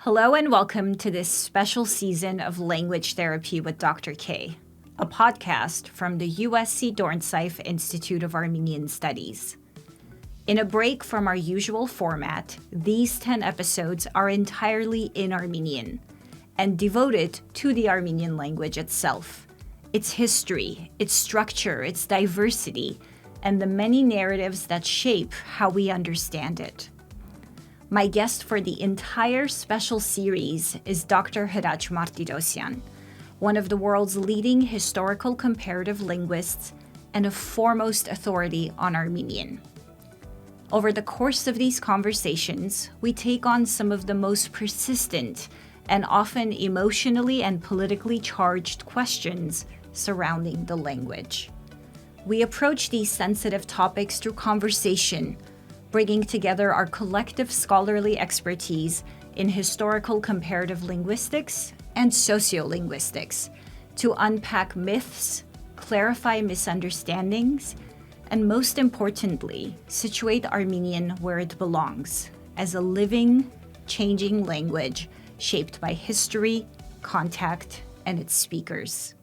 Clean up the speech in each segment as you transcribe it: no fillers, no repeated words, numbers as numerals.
Hello and welcome to this special season of Language Therapy with Dr. K, a podcast from the USC Dornsife Institute of Armenian Studies. In a break from our usual format, these 10 episodes are entirely in Armenian and devoted to the Armenian language itself, its history, its structure, its diversity, and the many narratives that shape how we understand it. My guest for the entire special series is Dr. Hraç Martirosyan, one of the world's leading historical comparative linguists and a foremost authority on Armenian. Over the course of these conversations, we take on some of the most persistent and often emotionally and politically charged questions surrounding the language. We approach these sensitive topics through conversation, bringing together our collective scholarly expertise in historical comparative linguistics and sociolinguistics to unpack myths, clarify misunderstandings, and most importantly, situate Armenian where it belongs, as a living, changing language shaped by history, contact, and its speakers.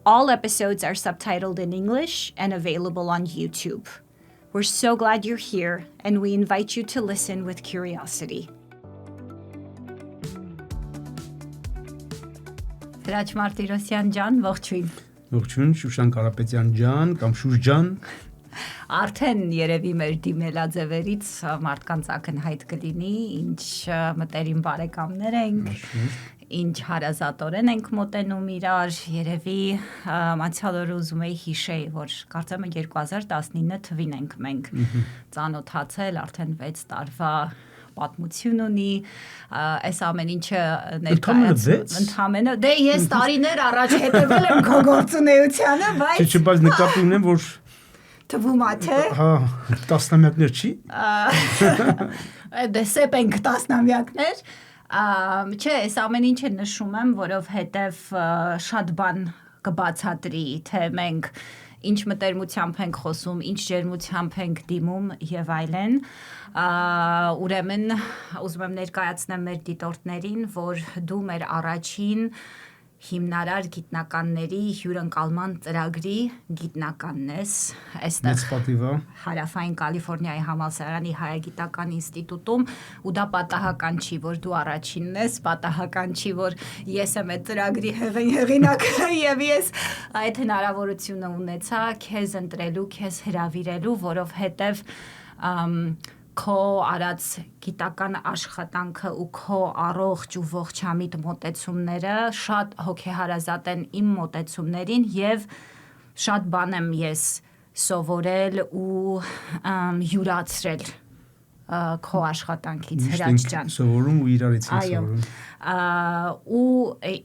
All episodes are subtitled in English and available on YouTube. We're so glad you're here, and we invite you to listen with curiosity. Hraç Martirosyan ջան, ողջույն։ Ողջույն, Շուշան Կարապետյան ջան կամ Շուշ ջան։ Արդեն երևի մեր դիմելաձևերից մարդկանց ակնհայտ կլինի, ինչ մտերիմ բարեկամներ ենք, ինչ հարազատորեն ենք մոտենում իրար, երևի անցյալ օրը ուզում էի հիշեի, որ կարծեմ 2019 թվին ենք մենք ծանոթացել, արդեն 6 տարվա պատմություն ունի, այս ամեն ինչը ներկայացնում ընդհանրապես, դե ես տարիներ առաջ հետևել եմ քո գործունեությանը, բայց Չէ, բայց նկատի ունեմ, որ թվում է, թե հա, տասնամյակներ չի։ Դե սեպ ենք տասնամյակներ, չէ, այս ամեն ինչը նշում եմ, որովհետև շատ բան կբացատրի, թե մենք ինչ մտերմությամբ ենք խոսում, ինչ ջերմությամբ ենք դիմում եւ այլն, ուրեմն ուզում եմ ներկայացնեմ մեր դիտորդներին, որ դու մեր առաջին հիմնարար գիտնականների հյուրընկալման ծրագրի գիտնականն ես, այստեղ Հարավային Կալիֆոռնիայի համալսարանի Հայագիտական ինստիտուտում, ու դա պատահական չի, որ դու առաջինն ես, պատահական չի, որ ես եմ այդ ծրագրի հեղինակը եւ ես այդ հնարավորությունը ունեցա քեզ ընտրելու, քեզ հրավիրելու, որովհետեւ քո արած գիտական աշխատանքը ու քո առողջ ու ողջամիտ մոտեցումները շատ հոգեհարազատ են իմ մոտեցումներին եւ շատ բան եմ ես սովորել ու յուրացրել քո աշխատանքից Հրաչ ջան։ Սովորում ու իրարից ենք սովորում։ Ու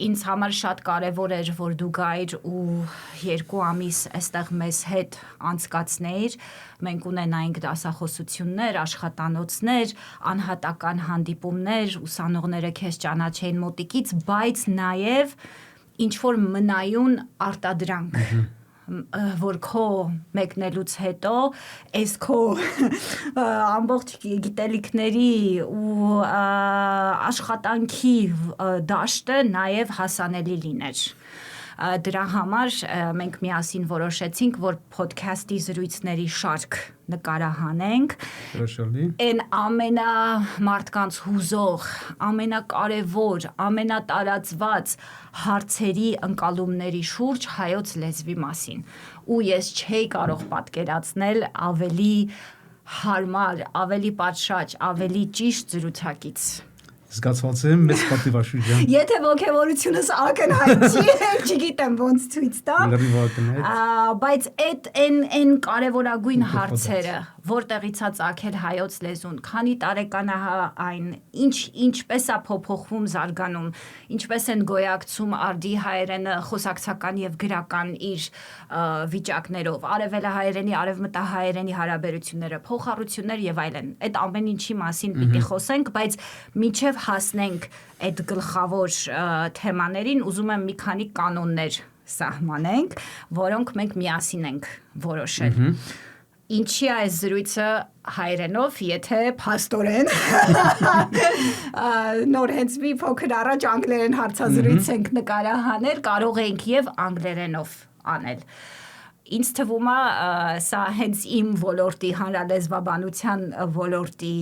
ինձ համար շատ կարևոր էր, որ դու գայր ու 2 ամիս այստեղ մեզ հետ անցկացնեիր, մենք ունենայինք դասախոսություններ, աշխատանոցներ, անհատական հանդիպումներ, ուսանողները քեզ ճանաչեին մոտիկից, բայց նաև ինչ-որ մնայուն արտադրանք, որ քո մեկնելուց հետո այս քո ամբողջ գիտելիքների ու աշխատանքի դաշտը նաև հասանելի լիներ։ Դրա համար մենք միասին որոշեցինք, որ podcast-ի զրույցների շարք նկարահանենք։ Հրաշալի։ Այն ամենամարդկանց հուզող, ամենակարևոր, ամենատարածված հարցերի ընկալումների շուրջ հայոց լեզվի մասին։ Ու ես չէի կարող պատկերացնել ավելի հարմար, ավելի պատշաճ, ավելի ճիշտ զրուցակից։ Զգացված եմ, մեծ պատիվաշուշ ջան։ Եթե ոգևորությունս ակնհայտ չի, չգիտեմ ոնց ցույց տամ։ Բայց այն կարևորագույն հարցերը, որտեղից է ծագել հայոց լեզուն, քանի տարեկան է այն, ինչպես է փոփոխվում, զարգանում, ինչպես են գոյակցում արդի հայերենը խոսակցական եւ գրական իր վիճակներով, արևելահայերենի, արևմտահայերենի հարաբերությունները, փոխառություններ եւ այլն։ Այդ ամեն ինչի մասին պիտի խոսենք, բայց մինչեւ հասնենք այդ գլխավոր թեմաներին, ուզում եմ մի քանի կանոններ սահմանենք, որոնք մենք միասին ենք որոշել։ Ինչի այս զրույցը հայերենով, եթե փաստորեն նոր հենց մի փոքր առաջ անգլերեն հարցազրույց ենք նկարահանել, կարող ենք եւ անգլերենով անել։ Ինձ թվում է սա հենց իմ ոլորտի հանրալեզվաբանության ոլորտի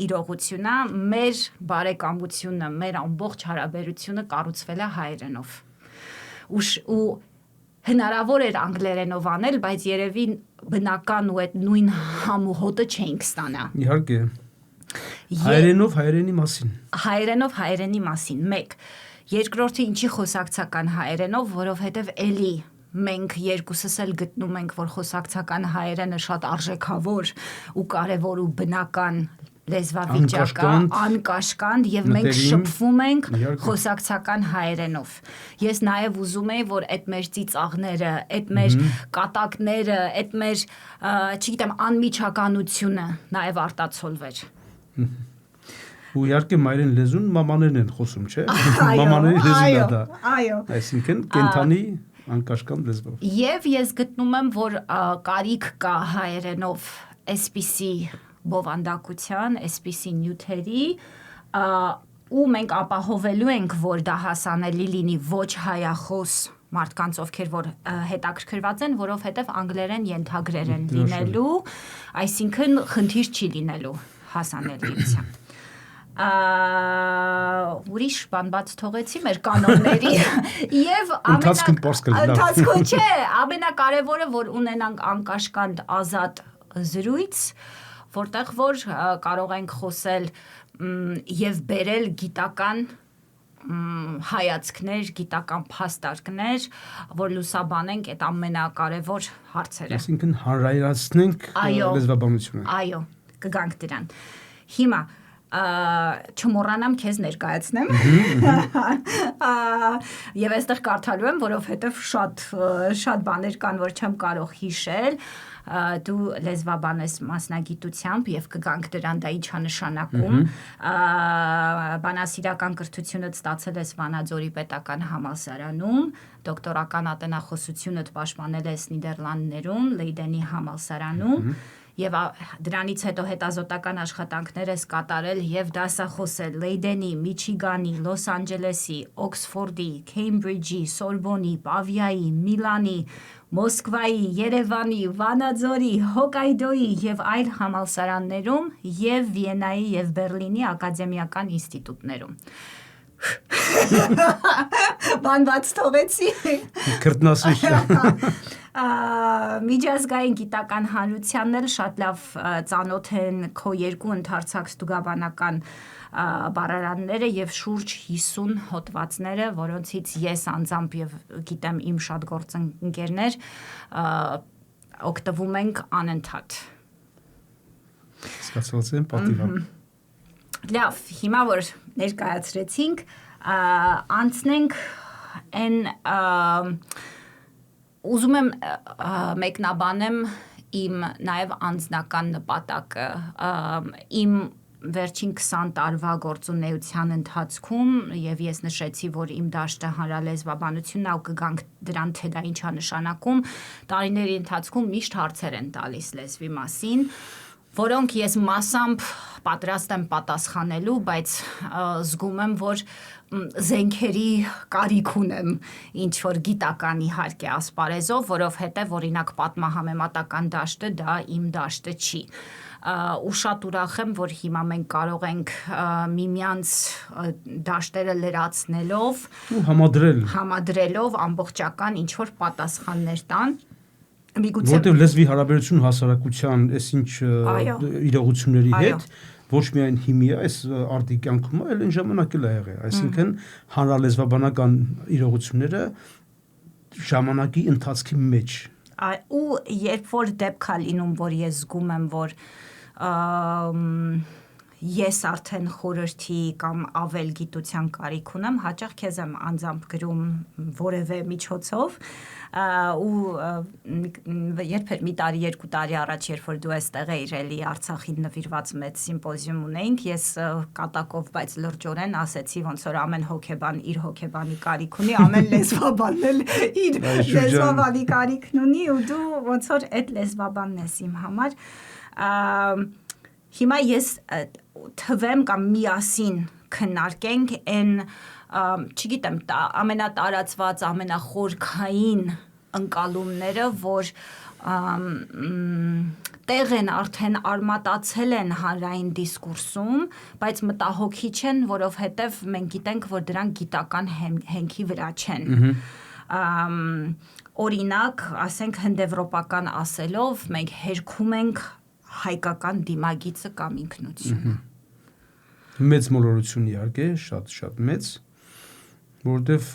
իրողությունն է, մեր բարեկամությունը, մեր ամբողջ հարաբերությունը կառուցվել է հայերենով։ Ու հնարավոր էր անգլերենով անել, բայց երևի բնական ու այդ նույն համուհոտը չէինք ստանա։ Իհարկե։ Հայերենով հայերենի մասին։ Հայերենով հայերենի մասին, 1։ Երկրորդը ինչի խոսակցական հայերենով, որովհետև էլի մենք երկուսս էլ գտնում ենք, որ խոսակցական հայերենը շատ արժեքավոր ու կարևոր ու բնական լեզվավիճակը, անկաշկանդ եւ մենք շփվում ենք խոսակցական հայերենով։ Ես նաեւ ուզում եի, որ այդ մեր ծիծաղները, այդ մեր կատակները, այդ մեր, չգիտեմ, անմիջականությունը նաեւ արտացոլվեր։ Ու իհարկե մայրեն լեզուն մամաներն են խոսում, չէ՞։ Մամաների լեզուն է դա։ Այո։ Այսինքն կենթանի անկաշկանդ լեզվով։ Եվ ես գտնում եմ, որ կարիք կա հայերենով այսպիսի բովանդակության, այսպիսի նյութերի, ու մենք ապահովելու ենք, որ դա հասանելի լինի ոչ հայախոս մարդկանց, ովքեր որ հետաքրքրված են, որովհետև անգլերեն ենթագրերեն լինելու, այսինքն խնդիր չի լինելու հասանելիության։ Ուրիշ բան բաց թողեցի մեր կանոնների եւ ընթացքում չէ, ամենակարևորը որ ունենանք անկաշկանդ ազատ զրույց, որտեղ որ կարող ենք խոսել եւ բերել գիտական հայացքներ, գիտական փաստարկներ, որ լուսաբանենք այդ ամենակարևոր հարցերը։ Այսինքն հանրայնացնենք լեզվաբանությունը։ Այո, կգանք դրան։ Հիմա չմոռանամ քեզ ներկայացնեմ։ Եվ այստեղ կարդալու եմ, որովհետև շատ բաներ կան, որ չեմ կարող հիշել։ Դու լեզվաբան ես մասնագիտությամբ եւ կգանք դրան դա ինչա նշանակում։ Բանասիրական կրթությունդ ստացել ես Վանաձորի պետական համալսարանում, դոկտորական ատենախոսությունդ պաշտպանել ես Նիդերլանդներում, Լեյդենի համալսարանում։ Եվ դրանից հետո հետազոտական աշխատանքներ ես կատարել եւ դասախոսել Լեյդենի, Միչիգանի, Լոս Անջելեսի, Օքսֆորդի, Քեյմբրիջի, Սորբոնի, Պավիայի, Միլանի, Մոսկվայի, Երևանի, Վանաձորի, Հոկայդոյի եւ այլ համալսարաններում եւ Վիեննայի եւ Բերլինի ակադեմիական ինստիտուտներում։ Բան բաց թողեցի։ Քրտնասրիչ։ Միջազգային գիտական հանրությանն էլ շատ լավ ծանոթ են քո երկու ընդարձակ ստուգաբանական բառարանները եւ շուրջ 50 հոդվածները, որոնցից ես անձամբ եւ գիտեմ իմ շատ գործընկերներ օգտվում ենք անընդհատ։ Սկսած են պատիվը։ Լավ, հիմա որ ներկայացրեցինք, անցնենք այն ուզում եմ մեկնաբանեմ իմ նաև անձնական նպատակը, իմ վերջին 20 տարվա գործունեության ընթացքում եւ ես նշեցի, որ իմ դաշտը հանրալեզվաբանությունն է ու կգանք դրան թե դա ինչա նշանակում, տարիների ընթացքում միշտ հարցեր են տալիս լեզվի մասին, որոնք ես մասամբ պատրաստ եմ պատասխանելու, բայց զգում եմ, որ զենքերի կարիք ունեմ ինչ-որ գիտական իհարկե ասպարեզով, որովհետև օրինակ պատմահամեմատական դաշտը դա իմ դաշտը չի։ Ու շատ ուրախ եմ, որ հիմա մենք կարող ենք միմյանց դաշտերը լրացնելով ու համադրելով ամբողջական ինչ-որ պատասխաններ տան։ Որտեղ լեզվի հարաբերություն հասարակության այս ինչ իրողությունների հետ ոչ միայն հիմի է, այս արդի կյանքում է, այլ այն ժամանակ էլ է եղել, այսինքն հանրալեզվաբանական իրողությունները ժամանակի ընթացքի մեջ։ Ու երբ որ դեպք է լինում, որ ես զգում եմ, որ ես արդեն խորհրդի կամ ավել գիտության կարիք ունեմ, հաճախ քեզ եմ անձամբ գրում որևէ միջոցով ու երբեր մի տարի, երկու տարի առաջ, երբ որ դու այստեղ էիր էլի Արցախին նվիրված մեծ սիմպոզիում ունեինք, ես կատակով, բայց լրջորեն ասեցի, ոնց որ ամեն հոգեբան իր հոգեբանի կարիք ունի, ամեն լեզվաբանն էլ իր լեզվաբանի կարիքն ունի ու դու ոնց որ այդ լեզվաբանն ես իմ համար հիմա ես թվեմ կամ միասին քննարկենք այն չգիտեմ ամենատարածված ամենախորքային ընկալումները որ տեղ են արդեն արմատացել են հանրային դիսկուրսում բայց մտահոգիչ են որովհետև մենք գիտենք որ դրանք գիտական հենքի վրա չեն օրինակ ասենք հնդեվրոպական ասելով մենք հերքում ենք հայկական դիմագիծը կամ ինքնությունը մեծ մոլորություն իհարկե շատ մեծ որտեվ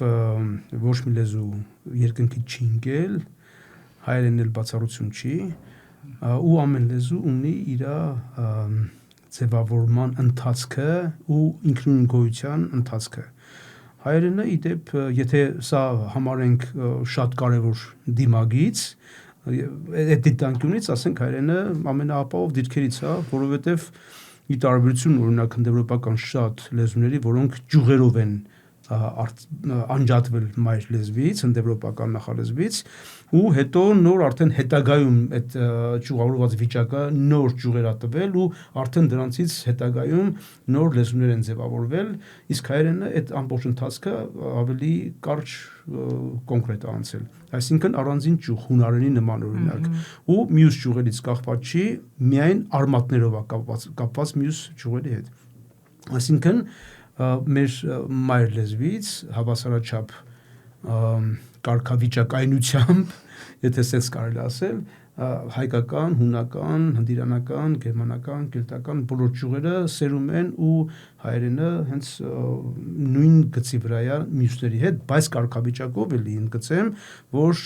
ոչ մի լեզու երկնքից չի ընկել հայերենն էլ բացառություն չի ու ամեն լեզու ունի իր ձևավորման ընթացքը ու ինքնուրույն գոյության ընթացքը հայերենը իդեպ եթե սա համարենք շատ կարևոր դիմագիծ այդ դիտանկյունից ասենք հայերենը ամենաապահով դիրքերից է, որովհետև ի տարբերություն օրինակ հնդեվրոպական շատ լեզուների, որոնք ճյուղերով են անջատվել մայր լեզվից, հնդեվրոպական նախալեզվից ու հետո նոր արդեն հետագայում այդ ճյուղավորված վիճակը նոր ճյուղեր է տվել ու արդեն դրանցից հետագայում նոր լեզուներ են ձևավորվել, իսկ հայերենը այդ ամբողջ ընթացքը ավելի կարճ կոնկրետ է անցել այսինքն առանձին ճյուղ հունարենի նման օրինակ ու մյուս ճյուղերից կախված չի միայն արմատներով է կապված մյուս ճյուղերի հետ այսինքն մեր մայր լեզվից հավասարաչափ կարգավիճակայնությամբ եթե sense կարելի ասել հայկական, հունական, հնդիրանական, գերմանական, կելտական բոլոր ճյուղերը սերում են ու հայերենը հենց նույն գծի վրա է մյուսների հետ, բայց կարգավիճակով էլի ընդգծեմ, որ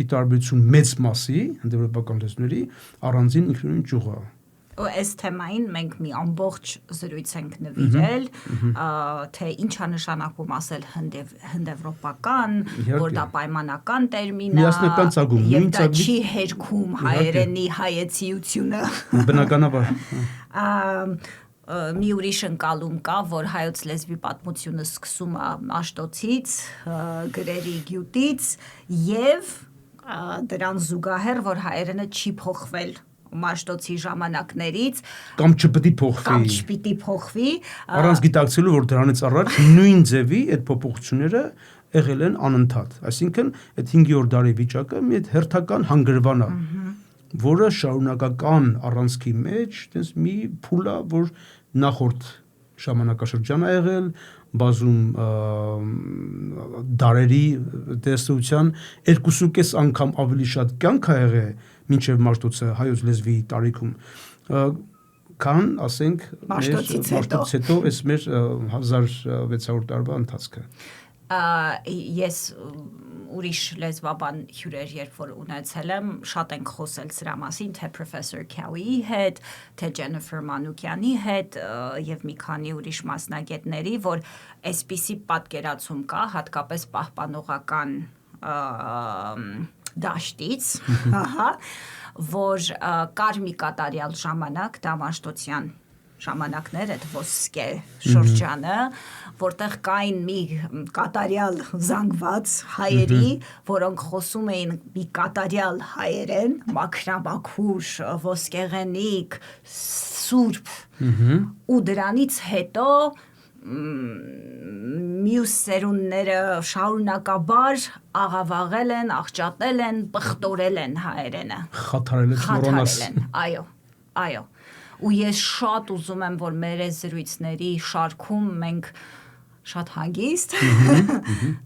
ի տարբերություն մեծ մասի հնդեվրոպական լեզուների առանձին ինքնուրույն ճյուղ է այս թեմային մենք մի ամբողջ զրույց ենք նվիրել, թե ինչ է նշանակում ասել հնդեվրոպական, որ դա պայմանական տերմին է, եւ դա չի հերքում հայերենի հայեցիությունը։ Բնականաբար։ Մի ուրիշ ընկալում կա, որ հայոց լեզվի պատմությունը սկսում է Մաշտոցից, գրերի գյուտից եւ դրան զուգահեռ, որ հայերենը չի փոխվել Մաշտոցի ժամանակներից կամ չպիտի փոխվի առանց գիտակցելու որ դրանից առաջ նույն ձևի այդ փոփոխությունները եղել են անընդհատ այսինքն այդ 5-րդ դարի վիճակը մի հերթական հանգրվան է որը շարունակական առանցքի մեջ այտենց մի փուլ է որ նախորդ ժամանակաշրջան է եղել բազում դարերի տեսության 2.5 անգամ ավելի շատ կյանք է եղել մինչև Մաշտոցը հայոց լեզվի տարիքում քան ասենք Մաշտոցից հետո այս մեր 1600 տարվա ընթացքը ես ուրիշ լեզվաբան հյուրեր երբ որ ունեցել եմ շատ ենք խոսել սրա մասին թե Professor Cowie-ի հետ թե Jennifer Manukyan-ի հետ եւ մի քանի ուրիշ մասնագետների որ այսպիսի պատկերացում կա հատկապես պահպանողական դաշտից, որ կար մի կատարյալ ժամանակ, դա Մաշտոցյան ժամանակներ, այդ ոսկե շրջանը, որտեղ կային մի կատարյալ զանգված հայերի, որոնք խոսում էին մի կատարյալ հայերեն, մաքրամաքուր, ոսկեղենիկ, սուրբ, ու դրանից հետո մյուս սերունդները շարունակաբար աղավաղել են, աղճատել են, պղտորել են հայերենը։ Խաթարել են, այո։ Ու ես շատ ուզում եմ, որ մեր այս զրույցների շարքում մենք շատ հագիստ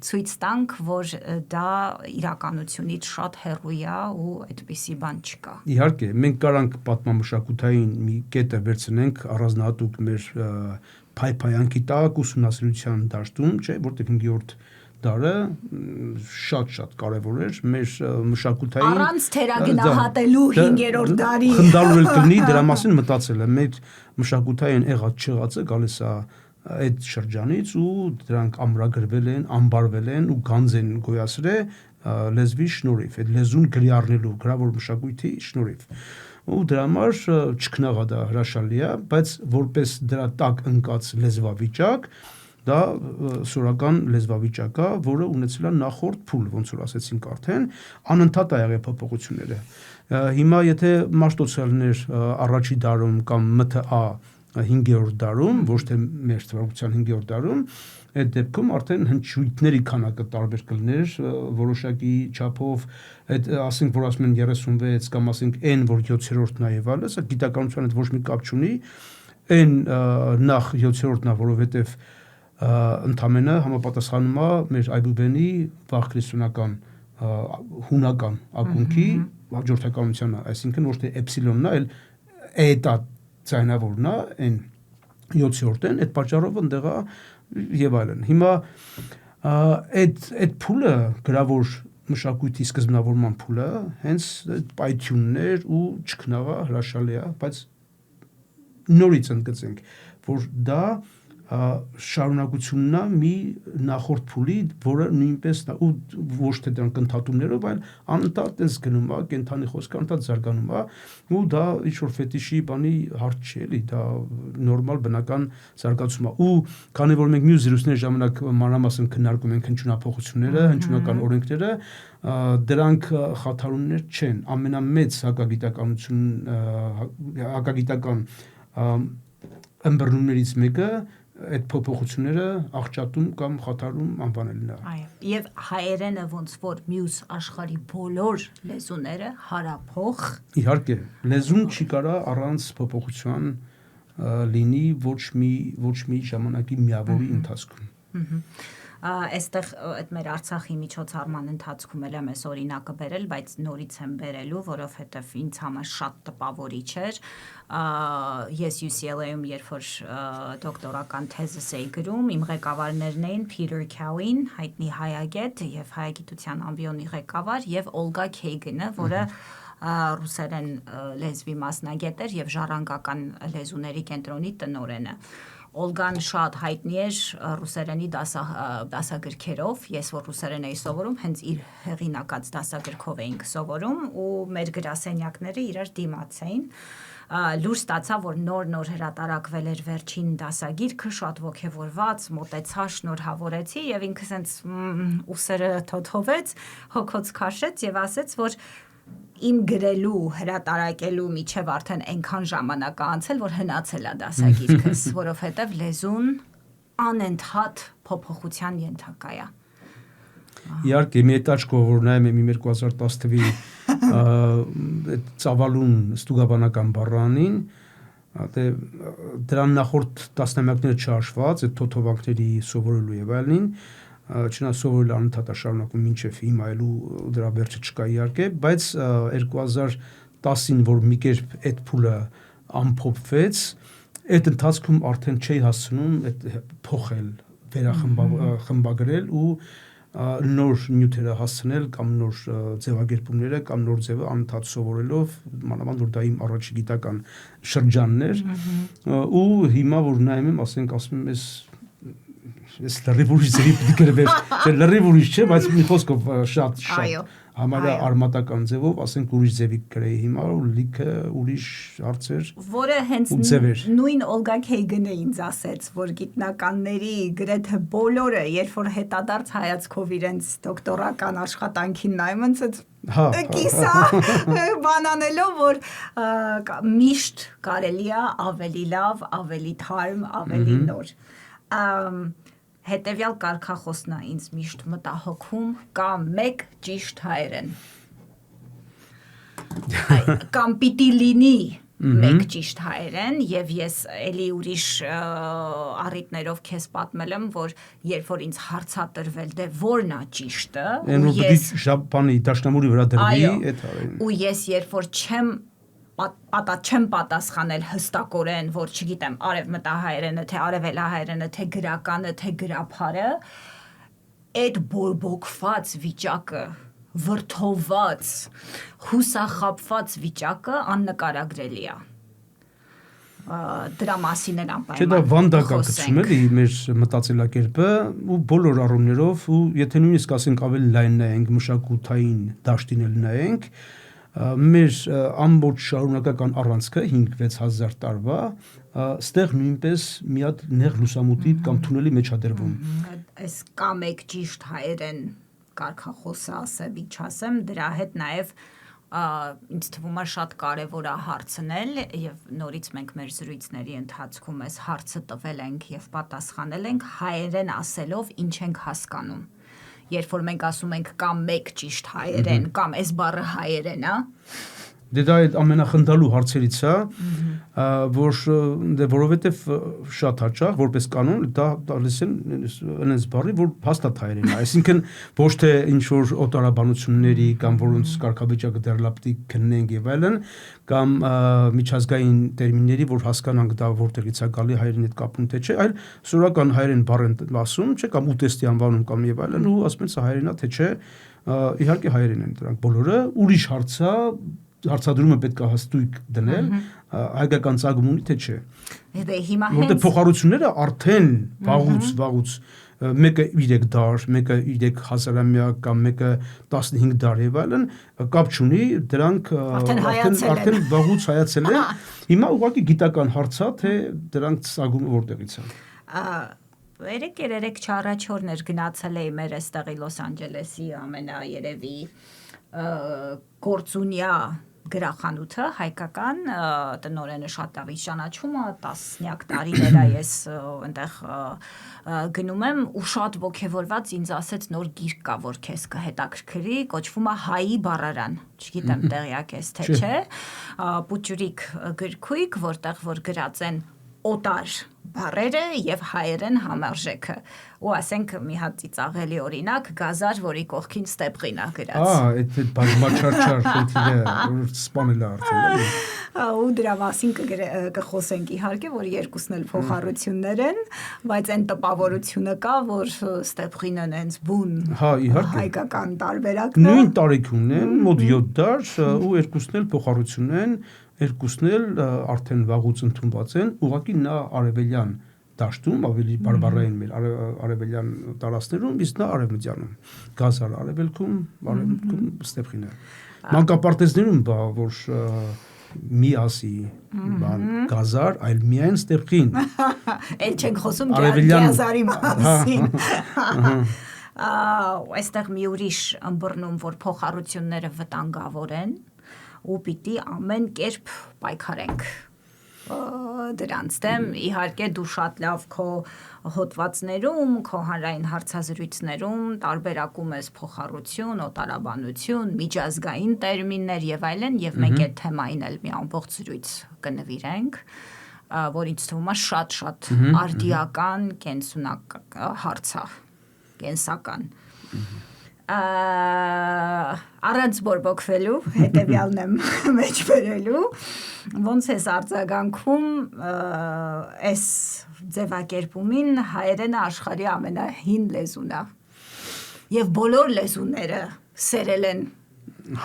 ցույց տանք, որ դա իրականությունից շատ հեռու է ու այդպիսի բան չկա։ Իհարկե, մենք կարանք պատմամշակութային մի կետը վերցնենք առանձնահատուկ մեր փայփայանքի տակ ուսումնասիրության դաշտում, չէ, որտեղ 5-րդ դարը շատ կարևոր էր մեր մշակութային առանց թերագնահատելու 5-րդ դարի խնդալու կլինի դրա մասին մտածելը մեր մշակութային եղած չեղածը գալիս է այդ շրջանից ու դրանք ամրագրվել են, ամբարվել են ու գանձ են գոյացրել լեզվի շնորհիվ, այդ լեզուն գրի առնելու գրավոր մշակույթի շնորհիվ։ Ու դրա համար չքնաղա դա հրաշալի է, բայց որպես դրա տակ ընկած լեզվավիճակ, դա սորական լեզվավիճակ է, որը ունեցել է նախորդ փուլ, ոնց որ ասեցինք արդեն, անընդհատ ա եղել փոփոխությունները։ Հիմա եթե Մաշտոցյալներ առաջի դարում կամ ՄԹԱ 5-րդ դարում, ոչ թե մեր թվարկության 5-րդ դարում, այդ դեպքում արդեն հնչյունների քանակը տարբեր կլներ, որոշակի չափով, այդ ասենք որ ասում են 36 կամ ասենք n որ 7-րդն է եւ այլն, սա գիտականության հետ ոչ մի կապ չունի, n նախ 7-րդն է, որովհետեւ ընդամենը համապատասխանում է մեր Այբուբենի վաղ քրիստոնեական հունական ակունքի հաջորդականությանը, այսինքն ոչ թե էպսիլոնն է, այլ էտա ձայնավորն է, n 7-րդն, այդ պատճառով ընդեղ է եւ այլն։ Հիմա այդ փուլը գրավոր մշակույթի սկզբնավորման փուլը հենց պայթյուններ ու չքնաղա հրաշալի է, բայց նորից ընդգծենք, որ դա շարունակությունն է մի նախորդ փուլի, որը նույնպես ու ոչ թե դրանք ընդհատումներով, այլ անընդհատ էս գնում է, կենթանի խոսքը անընդհատ զարգանում է, ու դա ինչ-որ ֆետիշի բանի հարց չի, էլի, դա նորմալ բնական զարգացում է։ Ու քանի որ մենք մյուս զրույցների ժամանակ մանրամասն քննարկում ենք հնչյունափոխությունները, հնչյունական օրենքները, դրանք խաթարումներ չեն։ Ամենամեծ հակագիտական ըմբռնումներից մեկը այդ փոփոխությունները աղճատում կամ խաթարում անվանելն է։ Այո, եւ հայերենը ոնց որ մյուս աշխարհի բոլոր լեզուները հարափոխ։ Իհարկե, լեզուն չի կարա առանց փոփոխության լինի ոչ մի ժամանակի միավորի ընթացքում։ Այստեղ այդ մեր Արցախի միջոցառման ընթացքում էլ եմ այս օրինակը բերել, բայց նորից եմ բերելու, որովհետև ինձ համար շատ տպավորիչ էր։ Ես UCLA-ում երբ որ դոկտորական թեզիս էի գրում, իմ ղեկավարներն էին Peter Cowan, հայտնի հայագետ եւ հայագիտության ամբիոնի ղեկավար, եւ Olga Kagan-ը, որը ռուսերեն լեզվի մասնագետ էր եւ ժառանգական լեզուների կենտրոնի տնօրենը։ Օլգան շատ հայտնի էր ռուսերենի դասագրքերով, ես որ ռուսերեն էի սովորում, հենց իր հեղինակած դասագրքով էինք սովորում ու մեր գրասենյակները իրար դիմաց էին։ Լուր ստացա, որ նոր հրատարակվել էր վերջին դասագիրքը, շատ ոգևորված, մոտեցա, շնորհավորեցի եւ ինքը սենց ուսերը թոթովեց, հոգոց քաշեց եւ ասեց, որ իմ գրելու, հրատարակելու միջև արդեն այնքան ժամանակ անցել, որ հնացել է դասագիրքս, որովհետև լեզուն անընդհատ փոփոխության ենթակա է։ Իհարկե, մի էտաճկով որ նայում եմ 2010 թվի ծավալուն ստուգաբանական բառանին, դրան նախորդ տասնամյակները չհաշված, այդ թոթովանքների սովորելու եւ այլնին, չնայած սովորել անընդհատ շարունակում մինչև հիմա այլու դրա վերջը չկա իհարկե, բայց 2010-ին որ մի կերպ այդ փուլը ամփոփվեց, այդ ընթացքում արդեն չի հասցնում այդ փոխել, վերախմբագրել ու նոր նյութերը հասցնել կամ նոր ձևակերպումները կամ նոր ձևը անընդհատ սովորելով, մանավանդ որ դա իմ առաջի գիտական շրջանն էր, ու հիմա որ նայում եմ, ասում եմ, ես լրիվ ուրիշ ձևի պիտի գրվեր, լրիվ ուրիշ չէ, բայց մի խոսքով շատ համարյա արմատական ձևով, ասենք ուրիշ ձևի գրեի հիմա, լիքը ուրիշ հարցեր որը հենց նույն Olga Kagan-ը ինձ ասեց, որ գիտնականների գրեթե բոլորը, երբ որ հետադարձ հայացքով իրենց դոկտորական աշխատանքին նայում են, կիսա բանանելով, որ միշտ կարելի է ավելի լավ, ավելի թարմ, ավելի նոր։ Հետևյալ կարգախոսն է ինձ միշտ մտահոգում, կա մեկ ճիշտ հայերեն, կամ պիտի լինի մեկ ճիշտ հայերեն, եւ ես էլի ուրիշ առիթներով քեզ պատմել եմ, որ երբ որ ինձ հարցատրվել դե որն է ճիշտը, ու ես շապանի դաշնամուրի վրա դրվի, ու ես երբ որ չեմ պատասխանել հստակորեն, որ չգիտեմ, արևմտահայերենը, թե արևելահայերենը, թե գրականը, թե գրափարը, այդ բորբոքված վիճակը, վրդոված, հուսախաբված վիճակը աննկարագրելի է։ Դրա մասին են անպայման։ Չէ, դա վանդակացում էլի մեր մտածելակերպը ու բոլոր առումներով ու եթե նույնիսկ ասենք ավելի լայն նայենք մշակութային դաշտին էլ նայենք, մեր ամբողջ շարունակական առանցքը 5-6 հազար տարվա ստեղ նույնպես մի հատ նեղ լուսամուտի կամ թունելի մեջ ադրվում։ Այս կամ եք ճիշտ հայերեն կարգախոսը ասեմ, ինչ ասեմ, դրա հետ նաև ինձ թվում է շատ կարևոր է հարցնել եւ նորից մենք մեր զրույցների ընթացքում այս հարցը տվել ենք եւ պատասխանել ենք հայերեն ասելով ինչ ենք հասկանում։ Երբ որ մենք ասում ենք կամ մեկ ճիշտ հայերեն կամ այս բառը հայերեն է, դա այդ ամենախնդալու հարցերից է, որ որովհետև շատ հաճախ որպես կանոն դա տալիս են այնպես բառի, որ հաստատ հայերեն է, այսինքն ոչ թե ինչ որ օտարաբանությունների կամ որոնց կարգավիճակը դեռ լապտի քննենք եւ այլն, կամ միջազգային տերմինների, որ հասկանանք դա որտեղից է գալի հայերեն հետ կապում թե չէ, այլ սովորական հայերեն բառ են ասում, չէ, կամ ուտեստի անվանում կամ եւ այլն, ու ասում են սա հայերեն է թե չէ, իհարկե հայերեն են դրանք բոլորը, ուրիշ հարց է հարցադրումը պետք է հստույկ դնել հայկական ծագում ունի թե չէ։ Որտե փոխառությունները արդեն վաղուց մեկը 3 դար, մեկը 3 հազարամյակ կամ մեկը 15 դար եւ այլն կապ չունի, դրանք արդեն վաղուց հայացել են։ Հիմա ուղղակի գիտական հարց է, թե դրանք ծագումը որտեղից է։ Երեք չառաջորներ գնացել էի մեր այստեղի Լոս Անջելեսի ամենաերևի գործունյա գրախանութը հայկական տնօրենը շատ լավ ճանաչում է 10-նյակ տարիներ է ես այնտեղ գնում եմ ու շատ ոգևորված ինձ ասեց նոր գիրք կա որ քեզ կհետաքրքրի կոչվում է հայի բառարան չգիտեմ տեղյակ ես թե չէ Պուճուրիկ գրքույկ որտեղ որ գրած են օտար բառերը եւ հայերեն համարժեքը ու ասենք մի հատ ծիծաղելի օրինակ գազար որի կողքին ստեփղին է գրած այդ բազմաչարչար խնդիրը որ սպանել է արդեն ու դրա մասին կխոսենք իհարկե որ երկուսն էլ փոխառություններ են բայց այն տպավորությունը կա որ ստեփղինը նենց բուն հայկական տարբերակն է նույն տարիքումն են մոտ 7 դար ու երկուսն էլ փոխառություն են երկուսն էլ արդեն վաղուց ընդունված են ուղղակի նա արևելյան դաշտում ավելի բարբառային մեր արևելյան տարածքներում իսկ նա արևմտյանում գազար արևելքում ստեփղինը մանկապարտեզներում բա որ մի ասի բան գազար այլ միայն ստեփղին էլ չենք խոսում գազարի մասին այստեղ մի ուրիշ ըմբռնում որ փոխառությունները վտանգավոր են ու պիտի ամեն կերպ պայքարենք դրանց դեմ իհարկե դու շատ լավ քո հոդվածներում քո հանրային հարցազրույցներում տարբերակում ես փոխառություն, օտարաբանություն, միջազգային տերմիններ եւ այլն եւ մենք այդ թեմային էլ մի ամբողջ զրույց կնվիրենք որ ինձ թվում է շատ արդիական կենսունակ հարց է կենսական առանց բորբոքվելու հետևյալն եմ մեջ բերելու ոնց ես արձագանքում այս ձևակերպումին հայերենը աշխարհի ամենահին լեզուն է եւ բոլոր լեզուները սերել են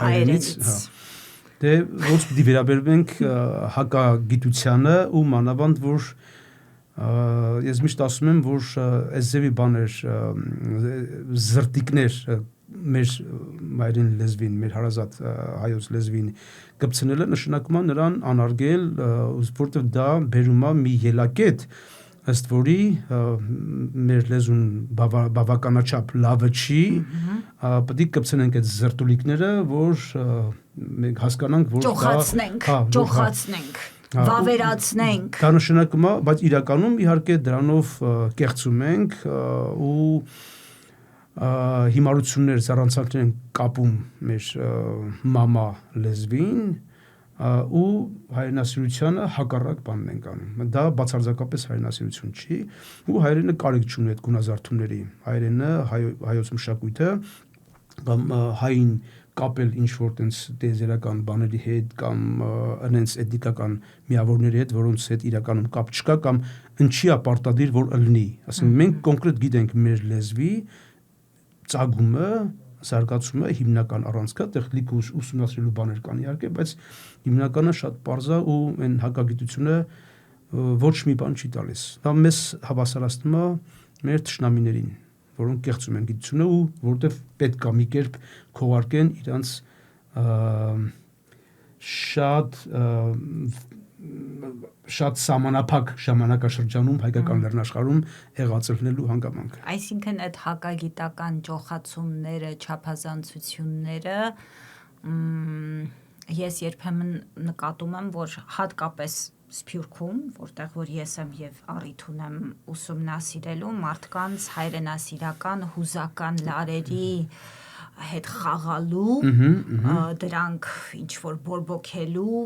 հայերենից դե ոնց պիտի վերաբերվենք հակագիտությանը ու մանավանդ որ ես միշտ ասում եմ որ այս ձևի բաներ զրտիկներ մեր մայրեն լեզվին մեր հարազատ հայոց լեզվին կպցնելը նշանակում է նրան անարգել որտեղ դա բերում է մի ելակետ ըստ որի մեր լեզուն բավականաչափ լավը չի պետք է կպցնենք այդ զրտուլիկները որ մենք հասկանանք որ ճոխացնենք վավերացնենք դա նշանակում է բայց իրականում իհարկե դրանով կեղծում ենք ու հիմարություններ զառանցանքներ են կապում մեր մամա լեզվին ու հայրենասիրությանը հակառակ բանն ենք անում դա բացարձակապես հայրենասիրություն չի ու հայրենը կարիք չունի այդ գունազարդումների հայրենը հայոց մշակույթը կամ հային կապել ինչ-որ տենց տեզերական բաների հետ կամ այնց էթնիկական միավորների հետ, որոնց հետ իրականում կապ չկա կամ ինչի է պարտադիր, որ ըլնի։ Ասենք մենք կոնկրետ գիտենք մեր լեզվի ծագումը, զարգացումը հիմնական առանցքը, այդտեղ լիք ուսումնասիրելու բաներ կան իհարկե, բայց հիմնականը շատ պարզ է ու այն հակագիտությունը ոչ մի բան չի տալիս։ Դա մեզ հավասարացնում է մեր թշնամիներին, որոնք կեղծում են գիտությունը ու որովհետև պետք է մի կերպ քողարկեն իրանց շատ սահմանափակ ժամանակաշրջանում հայկական լեռնաշխարհում եղածելու հանգամանք։ Այսինքն այդ հակագիտական ճոխացումները, չափազանցությունները ես երբեմն նկատում եմ, որ հատկապես Սփյուռքում, որտեղ որ ես եմ եւ առիթ ունեմ ուսումնասիրելու մարդկանց հայրենասիրական հուզական լարերի հետ խաղալու, դրանք ինչ որ բորբոքելու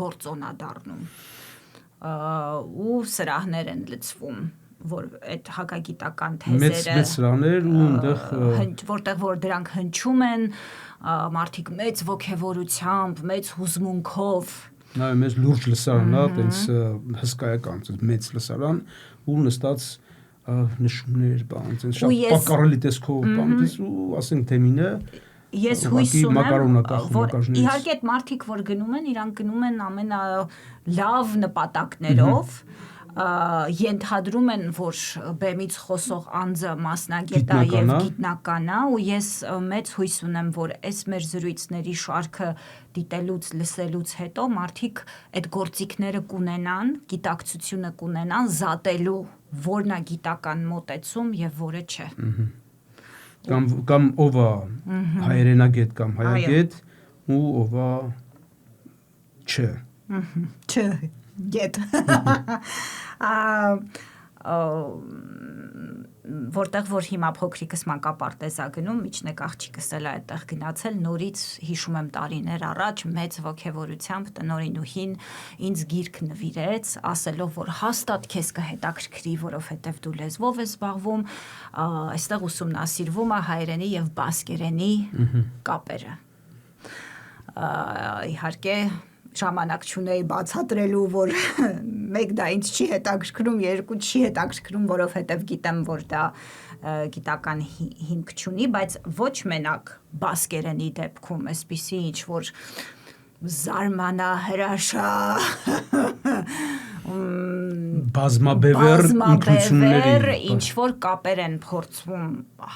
գործոնա դառնում ու սրահներ են լցվում, որ այդ հակագիտական թեզերը մեծ սրահներ ու այնտեղ որտեղ որ դրանք հնչում են մարդիկ մեծ ոգևորությամբ, մեծ հուզմունքով Նա մեզ լուրջ լսարան է, տենց հսկայական, մեծ լսարան ու նստած նշումներ, բան, տենց շատ պակառելի տեսքով, բան, ու ասենք թեմինը ես հույս ունեմ, որ իհարկե այդ մարդիկ, որ գնում են, իրանք գնում են ամենալավ նպատակներով, ենթադրում են, որ բեմից խոսող անձը մասնագետ է եւ գիտնական է ու ես մեծ հույս ունեմ, որ այս մեր զրույցների շարքը դիտելուց, լսելուց հետո մարդիկ այդ գործիքները կունենան, գիտակցությունը կունենան զատելու որն է գիտական մոտեցում եւ որը չէ։ Կամ ով է հայերենագետ կամ հայագետ ու ով է չէ։ Չէ, գետ։ Որտեղ որ հիմա փոքրիկս մանկապարտեզա գնում, միջնեկ աղջիկս էլ այդտեղ գնացել, նորից հիշում եմ տարիներ առաջ մեծ ոգևորությամբ տնօրինուհին ինձ գիրք նվիրեց, ասելով, որ հաստատ քեզ կհետաքրքրի, որովհետև դու լեզվով ես զբաղվում, այստեղ ուսումնասիրվում է հայերենի եւ բասկերենի կապերը։ Իհարկե ժամանակ չունեի բացատրելու, որ մեկ դա ինձ չի հետաքրքրում, երկու չի հետաքրքրում, որովհետև գիտեմ, որ դա գիտական հիմք չունի, բայց ոչ մենակ բասկերենի դեպքում, այսպիսի ինչ որ զարմանահրաշա բազմաբևեռ ինչ որ կապեր են փորձվում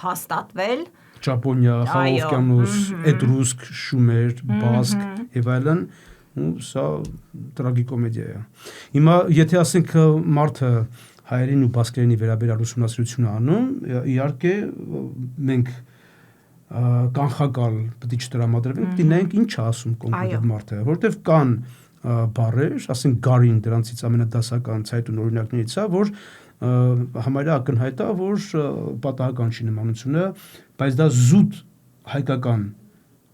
հաստատվել Ճապոնիա, Խաղովկյանոս, Էտրուսկ, Շումեր, Բասկ եւ այլն ու սա տրագիկոմեդիա է։ Հիմա եթե ասենք մարդը հայերին ու բասկերենի վերաբերյալ ուսումնասիրություն անում, իհարկե մենք կանխակալ պետք է չտրամադրվենք, պետք է նայենք ինչ է ասում կոնկրետ մարդը, որովհետև կան բառեր, ասենք գարին դրանցից ամենադասական ցայտուն օրինակներից է, որ համարյա ակնհայտ է, որ պատահական չի նմանությունը, բայց դա զուտ հայկական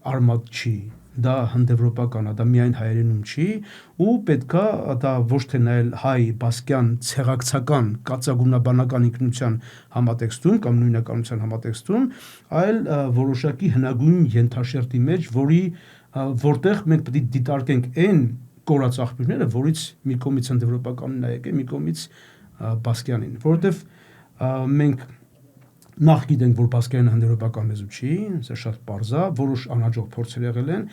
արմատ չի, դա հնդեվրոպական է, դա միայն հայերենում չի ու պետքա դա ոչ թե նայել հայ բասկյան ցեղակցական կացագունաբանական ինքնության համատեքստում կամ նույնականության համատեքստում, այլ որոշակի հնագույն ենթաշերտի մեջ, որտեղ մենք պետք է դիտարկենք այն կորած աղբյուրները, որից մի կողմից հնդեվրոպականն է եկել, մի կողմից բասկյանին, որովհետև մենք նախ գիտենք, որ բասկերենը հնդեվրոպական լեզու չի, սա շատ պարզ է, որոշ անհաջող փորձեր եղել են,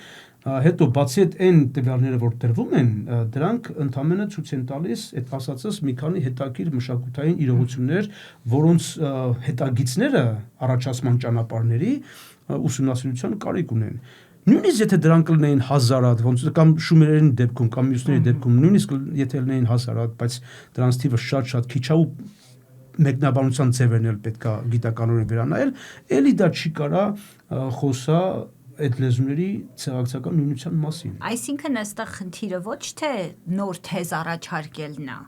հետո բացի այդ այն տվյալները, որ տրվում են, դրանք ընդհանրապես ցույց են տալիս այդ ասածս մի քանի հետաքրքիր մշակութային իրողություններ, որոնց հետագիծները առաջացման ճանապարհների ուսումնասիրության կարիք ունեն։ Նույնիսկ եթե դրանք լինեին հազարատ, ոնց կամ շումերերի դեպքում, կամ մյուսների դեպքում, նույնիսկ եթե լինեին հազարատ, բայց դրանց թիվը շատ քիչ է ու մեկնաբանության ձևերն էլ պետք է գիտականորեն վերանայել, էլի դա չի կարա խոսա այդ լեզուների ցեղակցական նույնության մասին։ Այսինքն այստեղ խնդիրը ոչ թե նոր թեզ առաջարկելն է,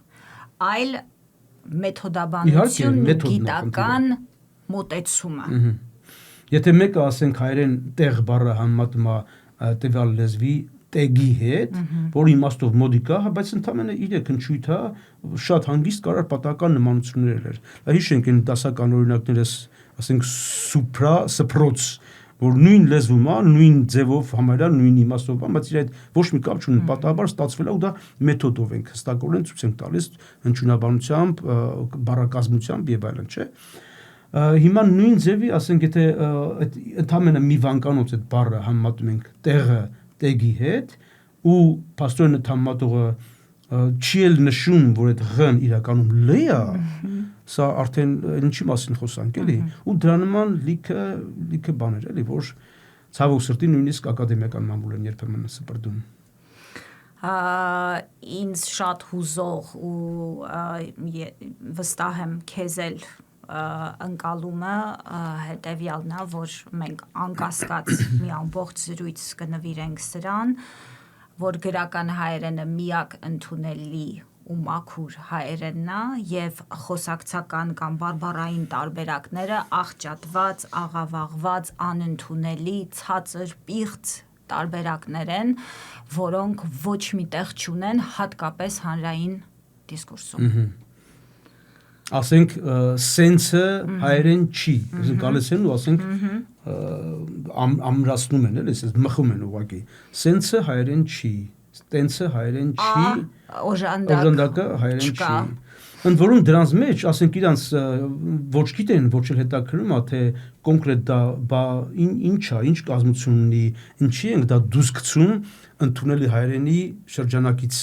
այլ մեթոդաբանությունն ու գիտական մոտեցումը։ Եթե մեկը ասենք հայերեն տեղ բառը համեմատում է տվյալ լեզվի տեգի հետ, որ իմաստով մոդիկա, բայց ընդամենը իր քնչույթ է, շատ հանգիստ կարար պատահական նմանություններ էր։ Հիշենք այն դասական օրինակներս, ասենք սուպրա, սփռոց, որ նույն լեզվում է, նույն ձևով համարյալ նույն իմաստով, բայց իր այդ ոչ մի կապ չունի, պատահաբար ստացվել է ու դա մեթոդով ենք հստակորեն ցույց ենք տալիս հնչյունաբանությամբ, բառակազմությամբ եւ այլն, չէ։ Հիմա նույն ձևի, ասենք, եթե այդ ընդամենը մի վանկանոց այդ բառը համեմատում ենք տեղը տեգի հետ ու փաստորեն այդ համեմատողը չի էլ նշում, որ այդ ղ-ն իրականում լ է, սա արդեն ինչի մասին խոսանք, էլի, ու դրա նման լիքը բաներ, էլի, որ ցավոք սրտի նույնիսկ ակադեմիական մամուլ են երբեմն սպրդում։ Ինձ շատ հուզող ու վստահ եմ քեզ էլ ընկալումը հետևյալն է, որ մենք անկասկած մի ամբողջ զրույց կնվիրենք սրան, որ գրական հայերենը միակ ընդունելի ու մաքուր հայերենն է եւ խոսակցական կամ բարբառային տարբերակները աղճատված, աղավաղված, անընդունելի, ցածր, պիղծ տարբերակներ են, որոնք ոչ մի տեղ չունեն հատկապես հանրային դիսկուրսում։ Ասենք սենսը հայերեն չի, գալիս են ու ասենք ամրացնում են, էլի, ասես մխում են ուղղակի։ Սենսը հայերեն չի, տենսը հայերեն չի, օժանդակը հայերեն չի։ Ընդ որում դրանց մեջ, ասենք իրանց ոչ գիտեն, ոչ էլ հետաքրում է, թե կոնկրետ դա ինչ է, ինչ կազմություն ունի, ինչի ենք դա դուրս գցում ընդունելի հայերենի շրջանակից,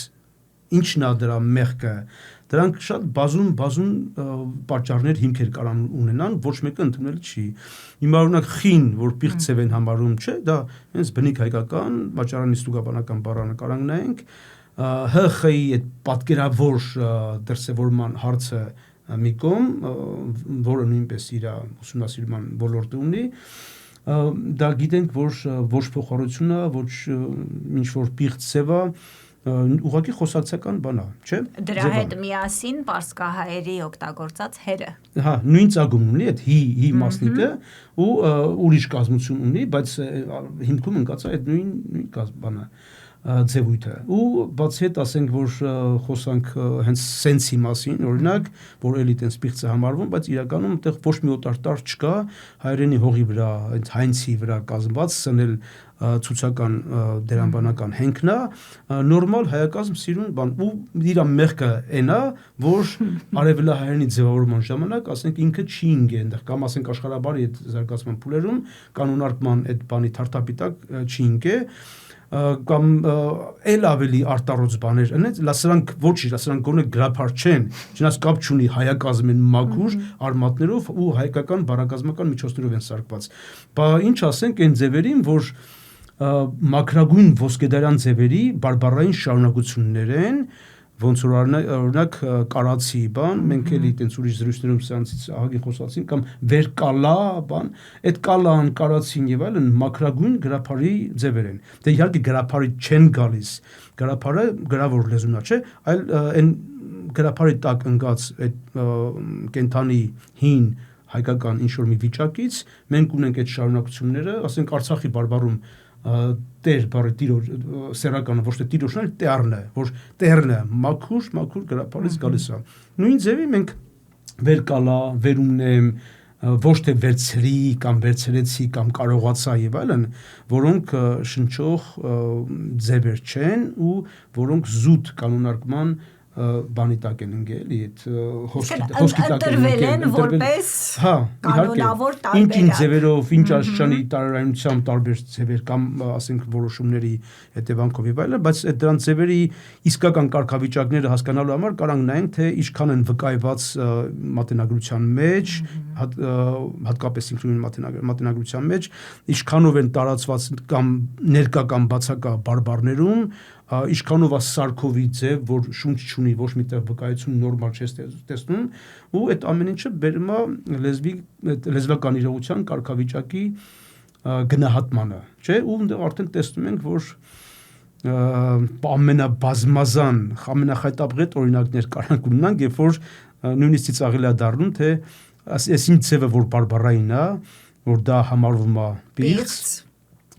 ինչն է դրա մեղքը։ Դրանք շատ բազում պատճառներ հիմքեր կարան ունենան, ոչ մեկը ընդունելի չի։ Հիմա օրինակ խին, որ պիղծ են համարում, չէ, դա հենց բնիկ հայկական, վաճառանիստուկաբանական բառանկարան նայենք, ՀԽ-ի այդ պատկերավոր դրսևորման հարցը մի կողմ, որը նույնպես իր ուսումնասիրման ոլորտը ունի, դա գիտենք, որ ոչ փոխառությունը, ոչ ինչ-որ պիղծ ձև է, ուղղակի խոսակցական բան է, չէ։ Դրա հետ միասին պարսկահայերի օգտագործած հերը։ Հա, նույն ծագում ունի այդ հի մասնիկը ու ուրիշ կազմություն ունի, բայց հիմքում ընկած է այդ նույն բանը ձևույթը։ Ու բացի հետ ասենք, որ խոսանք հենց սենսի մասին, օրինակ, որ էլի տենց պիղծ է համարվում, բայց իրականում այդտեղ ոչ մի օտար տար չկա, հայերենի հողի վրա, այդ հայնցի վրա կազմված, սնել ցուցական դերամբանական հենքն է, նորմալ հայակազմ սիրուն բան, ու իր մեղքը այն է, որ արևելահայերենի ձևավորման ժամանակ, ասենք, ինքը չի ինգե այնտեղ, կամ ասենք աշխարհաբարի այդ զարգացման փուլերում կանոնարկման այդ բանի թարթապիտակ չի ինգե, կամ էլ ավելի արտառոց բաներ ընեց, սրանք ոչի, սրանք գոնե գրափար չեն, չնայած կապ չունի հայակազմ են մաքուր արմատներով ու հայկական բառակազմական միջոցներով են սարքված։ Բա ինչ ասենք այն ձևերին, որ մաքրագույն ոսկեդարյան ձևերի բարբառային շարունակություններ են, ոնց որ օրինակ կարացի բան, մենք էլի տենց ուրիշ զրույցներում սրանցից ահագին խոսացինք, կամ վերկալա բան, այդ կալան, կարացին եւ այլն մաքրագույն գրափարի ձևեր են։ Դե իհարկե գրափարի չեն գալիս, գրափարը գրավոր լեզուն է, չէ, այլ այն գրափարի տակ ընկած այդ կենթանի հին հայկական ինչ-որ մի վիճակից մենք ունենք այդ շարունակությունները, ասենք Արցախի բարբառում տեր բառի տիրոջ սեռականը ոչ թե տիրոջն է, տերն է, որ տերն է մաքուր գրափարից գալիս է։ Նույն ձևի մենք վերկալա, վերումնեմ, ոչ թե վերցրի կամ վերցրեցի կամ կարողացա եւ այլն, որոնք շնչող ձևեր չեն ու որոնք զուտ կանոնարկման բանի տակ են ընկել, այդ հոսքի տակ են որպես կանոնավոր տարբերակ։ Ինչ ձևերով, ինչ աշխանի տարբերությամբ տարբեր ձևեր կամ ասենք որոշումների հետևանքով եւ այլն, բայց այդ դրանց ձևերի իսկական կարգավիճակները հասկանալու համար կարանք նայենք, թե ինչքան են վկայված մատենագրության մեջ, հատկապես ինքնուրույն մատենագրության մեջ, ինչքանով են տարածված կամ ներկա կամ բացակա բարբառներում, ինչքանով է սարքովի ձև, որ շունչ չունի, ոչ միտեղ վկայություն նորմալ չես տեսնում, ու այդ ամեն ինչը բերում է լեզվական իրողության կարգավիճակի գնահատմանը, չէ, ու արդեն տեսնում ենք, որ ամենաբազմազան, ամենախայտապղետ օրինակներ կարանք ունենանք, երբ որ նույնիսկ ծիծաղելի է դառնում, թե այս ինչ ձևը որ բարբառային է, որ դա համարվում է պիղծ,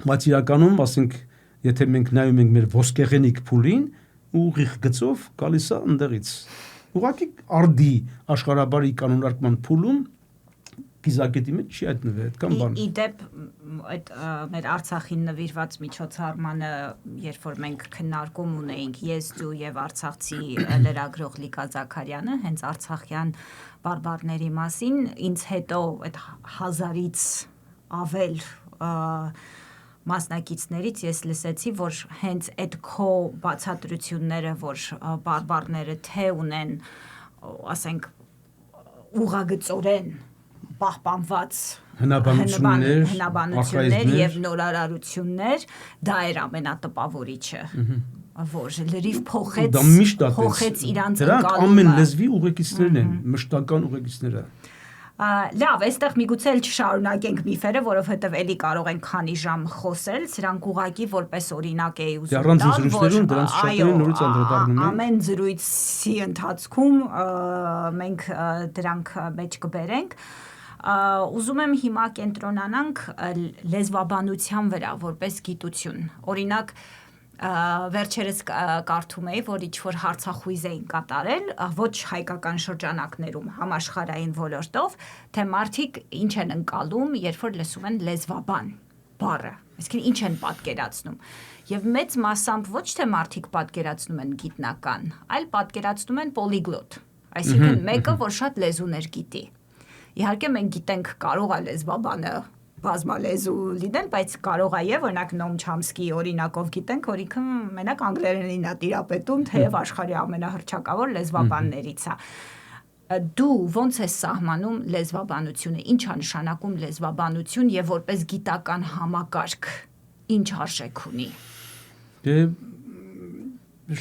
բայց իրականում, ասենք, եթե մենք նայում ենք մեր ոսկեղենիկ փուլին, ուղիղ գծով գալիս է ընդեղից։ Ուղղակի արդի աշխարհաբարի կանոնարկման փուլում կիզակետի մեջ չի հայտնվել այդքան բան։ Իդեպ այդ մեր Արցախին նվիրված միջոցառմանը, երբ որ մենք քննարկում ունեինք ես դու եւ արցախցի լրագրող Լիկա Զաքարյանը, հենց արցախյան բարբարների մասին, ինձ հետո այդ 1000-ից ավել մասնակիցներից ես լսեցի, որ հենց այդ քո բացատրությունները, որ բարբարները թե ունեն, ասենք, ուղղագծորեն պահպանված հնաբանություններ եւ նորարարություններ, դա էր ամենատպավորիչը, որ լրիվ փոխեց իրանց ընկալումը։ Դրանք ամեն լեզվի ուղեկիցներն են, մշտական ուղեկիցները։ Լավ, այստեղ միգուցե չշարունակենք միֆերը, որովհետև էլի կարող ենք քանի ժամ խոսել, սրանք ուղղակի որպես օրինակ է ուզում տալ, ամեն զրույցի ընթացքում մենք դրանք մեջ կբերենք։ Ուզում եմ հիմա կենտրոնանանք լեզվաբանության վրա որպես գիտություն։ Օրինակ, վերջերս կարդում էի, որ ինչ-որ հարցախույզ էին կատարել, ոչ հայկական շրջանակներում, համաշխարհային ոլորտով, թե մարդիկ ինչ են ընկալում, երբ որ լսում են լեզվաբան բառը, այսինքն ինչ են պատկերացնում։ Եվ մեծ մասամբ ոչ թե մարդիկ պատկերացնում են գիտնական, այլ պատկերացնում են պոլիգլոտ, այսինքն մեկը, որ շատ լեզուներ գիտի։ Իհարկե մենք գիտենք կարող է լեզվաբանը բազմալեզու լինել, բայց կարող է եւ օրինակ Նոմ Չամսկի օրինակով գիտենք, որ ինքը մենակ անգլերենին է տիրապետում, թեև աշխարհի ամենահռչակավոր լեզվաբաններից է։ Դու ոնց ես սահմանում լեզվաբանությունը, ինչ է նշանակում լեզվաբանություն եւ որպես գիտական համակարգ ինչ արժեք ունի։ Դե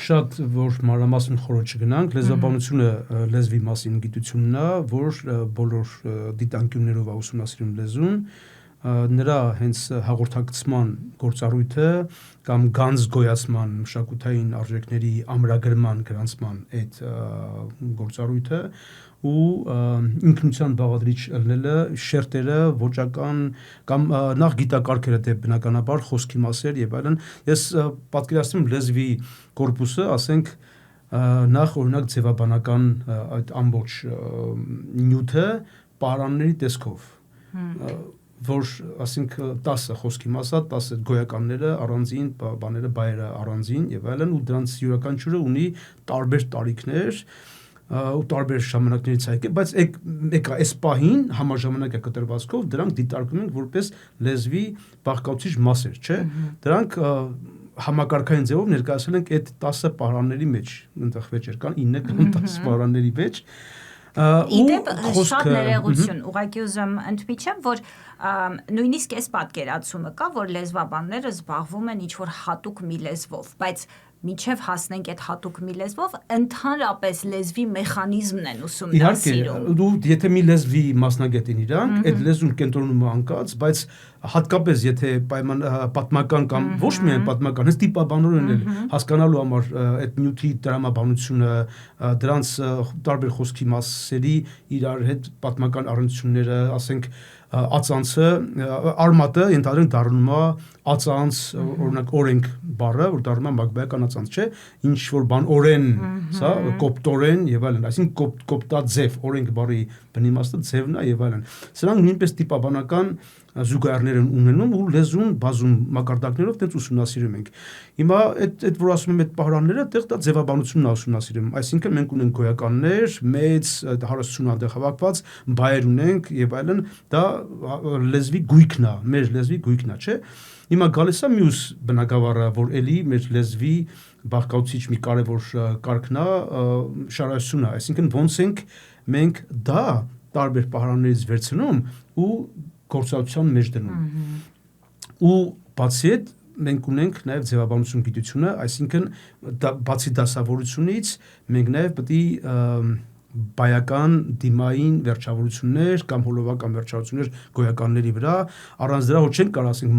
շատ որ մանրամասն խորը չգնանք, լեզվաբանությունը լեզվի մասին գիտությունն է, որ բոլոր դիտանկյուններով ուսումնասիրում լեզուն, նրա հենց հաղորդակցման գործառույթը կամ գանձ գոյացման մշակութային արժեքների ամրագրման գրանցման այդ գործառույթը ու ինքնության բաղադրիչ ելնելը, շերտերը, ոճական կամ նախ գիտակարգերը դե բնականաբար խոսքի մասեր եւ այլն։ Ես պատկերացնում լեզվի կորպուսը, ասենք նախ օրինակ ձևաբանական այդ ամբողջ նյութը պարանների տեսքով, որ ասենք 10 խոսքի մասա, 10 գոյականները առանձին, բաները բայերը առանձին եւ այլն, ու դրանց յուրաքանչյուրը ունի տարբեր տարիքներ ու տարբեր ժամանակներից հայկե, բայց եկա այս պահին համաժամանակյա կտրվածքով դրանք դիտարկվում են որպես լեզվի բաղկացուցիչ մասեր, չէ՞։ Դրանք համակարգային ձևով ներկայացել ենք այդ 10 պարանների մեջ, այնտեղ վեճեր կան 9 կամ 10 պարանների մեջ։ Իդեպ շատ ներողություն, ուղղակի ուզում ընդմիջեմ, որ նույնիսկ այս պատկերացումը կա, որ լեզվաբանները զբաղվում են ինչ-որ հատուկ մի լեզվով, բայց մինչև հասնենք այդ հատուկ մի լեզվով, ընդհանրապես լեզվի մեխանիզմն են ուսումնասիրում։ Իհարկե, դու եթե մի լեզվի մասնագետ են իրանք, այդ լեզուն կենտրոնում է անկած, բայց հատկապես եթե պատմական կամ ոչ միայն պատմական, հենց տիպաբանորեն էլ հասկանալու համար այդ նյութի տրամաբանությունը, դրանց տարբեր խոսքի մասերի իրար հետ պատմական առնչությունները, ասենք ածանցը, արմատը ենթադրենք դառնում է ածանց, օրինակ օրենք բառը, որ դառնում է մագբայական ածանց, չէ՞, ինչ որ բան օրեն, սա կոպտորեն եւ այլն, այսինքն կոպտաձև, օրենք բառի բնիմաստը ձևն է եւ այլն։ Սրանք նույնպես տիպաբանական զուգահեռներ են ունենում ու լեզուն բազում մակարդակներով տենց ուսումնասիրում ենք։ Հիմա այդ որ ասում եմ այդ պահրանները, այդտեղ դա ձևաբանությունն է ուսումնասիրում, այսինքն մենք ունենք գոյականներ, մեծ հարստություն այնտեղ հավաքված, բայեր ունենք եւ այլն, դա լեզվի գույքն է, մեր լեզվի գույքն է, չէ՞։ Հիմա գալիս է մյուս բնակավարը, որ էլի մեր լեզվի բաղկացուցիչ մի կարևոր կարգն է, շարաշությունը, այսինքն ոնց ենք մենք դա տարբեր պահրաններից վերցնում ու գործածության մեջ դնում։ Ու բացի այդ մենք ունենք նաև ձևաբանություն գիտությունը, այսինքն բացի դասավորությունից մենք նաև պետք է բայական դիմային վերջավորություններ կամ հոլովական վերջավորություններ գոյականների վրա, առանց դրա ոչ չենք կարող ասենք